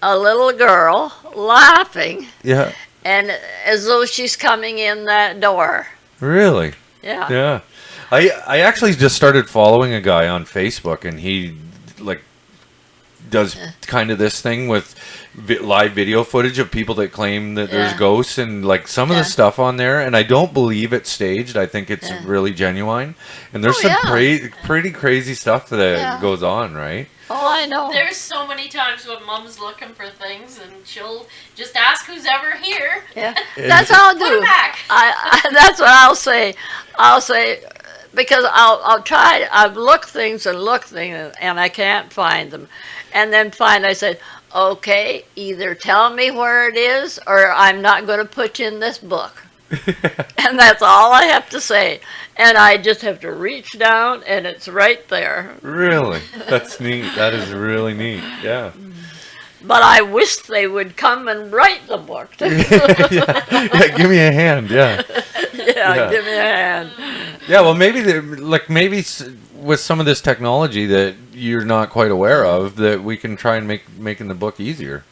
Speaker 2: a little girl laughing,
Speaker 1: Yeah.
Speaker 2: and as though she's coming in that door.
Speaker 1: Really?
Speaker 2: Yeah.
Speaker 1: Yeah. I actually just started following a guy on Facebook, and he like does kind of this thing with live video footage of people that claim that there's
Speaker 2: Yeah.
Speaker 1: ghosts, and like some of
Speaker 2: Yeah.
Speaker 1: the stuff on there, and I don't believe it's staged. I think it's
Speaker 2: Yeah.
Speaker 1: really genuine, and there's
Speaker 2: Oh,
Speaker 1: some
Speaker 2: yeah.
Speaker 1: pretty crazy stuff that
Speaker 2: Yeah.
Speaker 1: goes on, right?
Speaker 2: Oh, I know.
Speaker 3: There's so many times when Mom's looking for things and she'll just ask who's ever here.
Speaker 2: Yeah. That's how I'll
Speaker 3: Put
Speaker 2: do.
Speaker 3: it back.
Speaker 2: That's what I'll say. I'll say, because I'll try. I've looked things and I can't find them, and then I said, okay, either tell me where it is or I'm not going to put you in this book. And that's all I have to say. And I just have to reach down and it's right there.
Speaker 1: Really? That's neat. That is really neat. Yeah.
Speaker 2: But I wish they would come and write the book.
Speaker 1: Yeah, give me a hand. Yeah.
Speaker 2: Yeah, give me a hand.
Speaker 1: Yeah, well, maybe with some of this technology that you're not quite aware of, that we can try and making the book easier,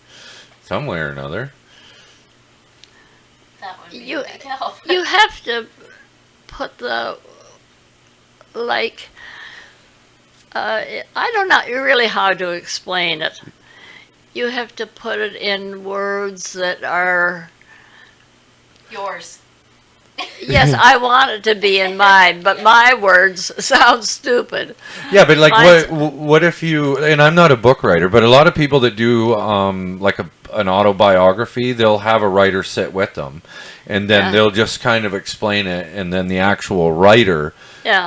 Speaker 1: some way or another.
Speaker 3: That would be a big help.
Speaker 2: You have to put the I don't know really how to explain it. You have to put it in words that are
Speaker 3: Yours.
Speaker 2: Yes, I want it to be in mine, but my words sound stupid.
Speaker 1: Yeah, but like, what if you? And I'm not a book writer, but a lot of people that do like an autobiography, they'll have a writer sit with them, and then they'll just kind of explain it, and then the actual writer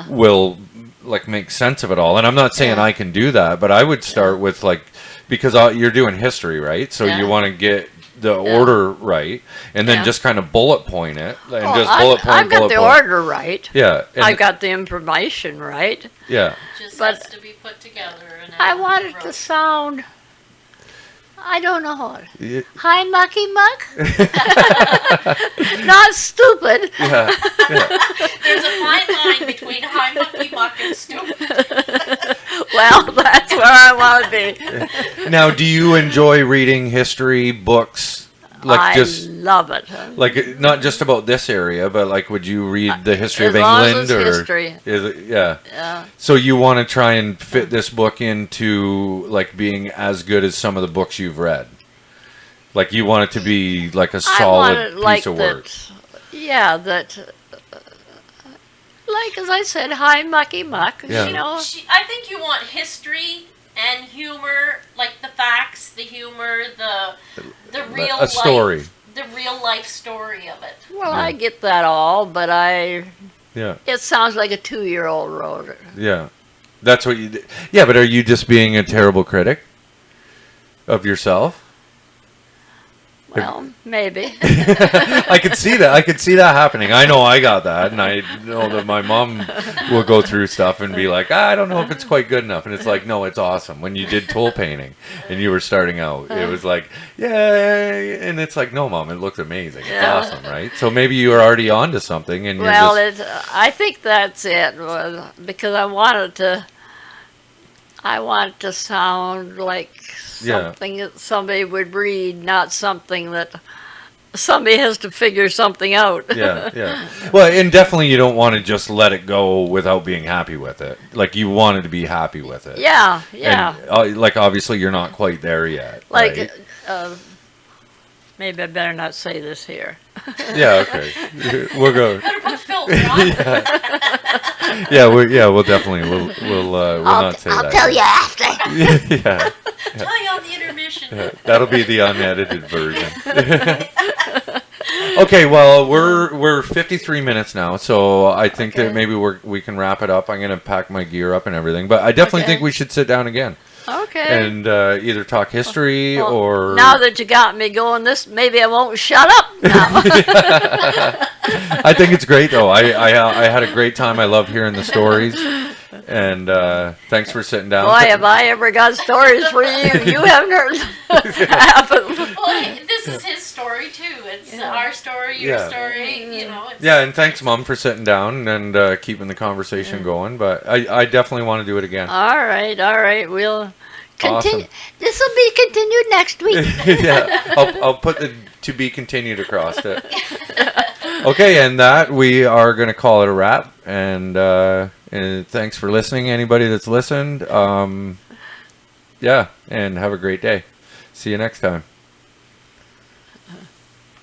Speaker 1: will like make sense of it all. And I'm not saying I can do that, but I would start with like, because you're doing history, right? So you want to get the order right, and then just kind of bullet point it, and just bullet point.
Speaker 2: I've got the order right.
Speaker 1: Yeah,
Speaker 2: I've got the information right.
Speaker 1: Yeah,
Speaker 3: just has to be put together. And
Speaker 2: I want it to sound. I don't know. Hi, Mucky Muck. Not stupid.
Speaker 1: Yeah.
Speaker 3: There's a fine line between hi, Mucky Muck and stupid.
Speaker 2: Well, that's where I want to be.
Speaker 1: Now, do you enjoy reading history books? Like
Speaker 2: I love it.
Speaker 1: Like not just about this area, but like, would you read the history of
Speaker 2: as long
Speaker 1: England
Speaker 2: as
Speaker 1: or
Speaker 2: history.
Speaker 1: Is it? Yeah. So you want to try and fit this book into like being as good as some of the books you've read. Like you want it to be like a solid piece of work.
Speaker 2: Yeah, that. Like as I said, hi Mucky Muck.
Speaker 1: Yeah.
Speaker 2: You know.
Speaker 3: I think you want history and humor, like the facts, the humor, the real
Speaker 1: a story.
Speaker 3: The real life story of it.
Speaker 2: Well, I get that all, but it sounds like a 2-year-old wrote it.
Speaker 1: Yeah. That's what you. Yeah, but are you just being a terrible critic of yourself?
Speaker 2: Well, maybe.
Speaker 1: I could see that. I could see that happening. I know I got that, and I know that my mom will go through stuff and be like, I don't know if it's quite good enough. And it's like, no, it's awesome. When you did tool painting and you were starting out, it was like, yeah. And it's like, no, Mom, it looked amazing. It's awesome, right? So maybe you were already onto something. And
Speaker 2: I think that's it, because I want it to sound like something that somebody would read, not something that somebody has to figure something out.
Speaker 1: Yeah. Well, and definitely you don't want to just let it go without being happy with it. Like you wanted to be happy with it.
Speaker 2: Yeah.
Speaker 1: And, like obviously you're not quite there yet.
Speaker 2: Like,
Speaker 1: right?
Speaker 2: Maybe I better not say this here.
Speaker 1: Yeah. Okay. We'll go.
Speaker 3: Better put filter on.
Speaker 1: We'll definitely we'll not say that.
Speaker 2: I'll tell you after.
Speaker 1: Yeah.
Speaker 3: Tell you on the intermission.
Speaker 1: That'll be the unedited version. Okay, well we're 53 minutes now, so I think that maybe we can wrap it up. I'm gonna pack my gear up and everything, but I definitely think we should sit down again.
Speaker 2: Okay.
Speaker 1: And either talk history or.
Speaker 2: Now that you got me going, maybe I won't shut up now.
Speaker 1: I think it's great though. I had a great time. I love hearing the stories. And thanks for sitting down.
Speaker 2: Boy, have I ever got stories for you. You haven't heard half of them.
Speaker 3: Well, this is his story too. It's our story, your story, you know.
Speaker 1: Yeah, and thanks, Mom, for sitting down and keeping the conversation going. But I definitely want to do it again.
Speaker 2: All right. We'll continue.
Speaker 1: Awesome.
Speaker 2: This will be continued next week.
Speaker 1: Yeah, I'll put the to be continued across it. Okay, and that we are going to call it a wrap. And thanks for listening, anybody that's listened. Yeah, and have a great day. See you next time.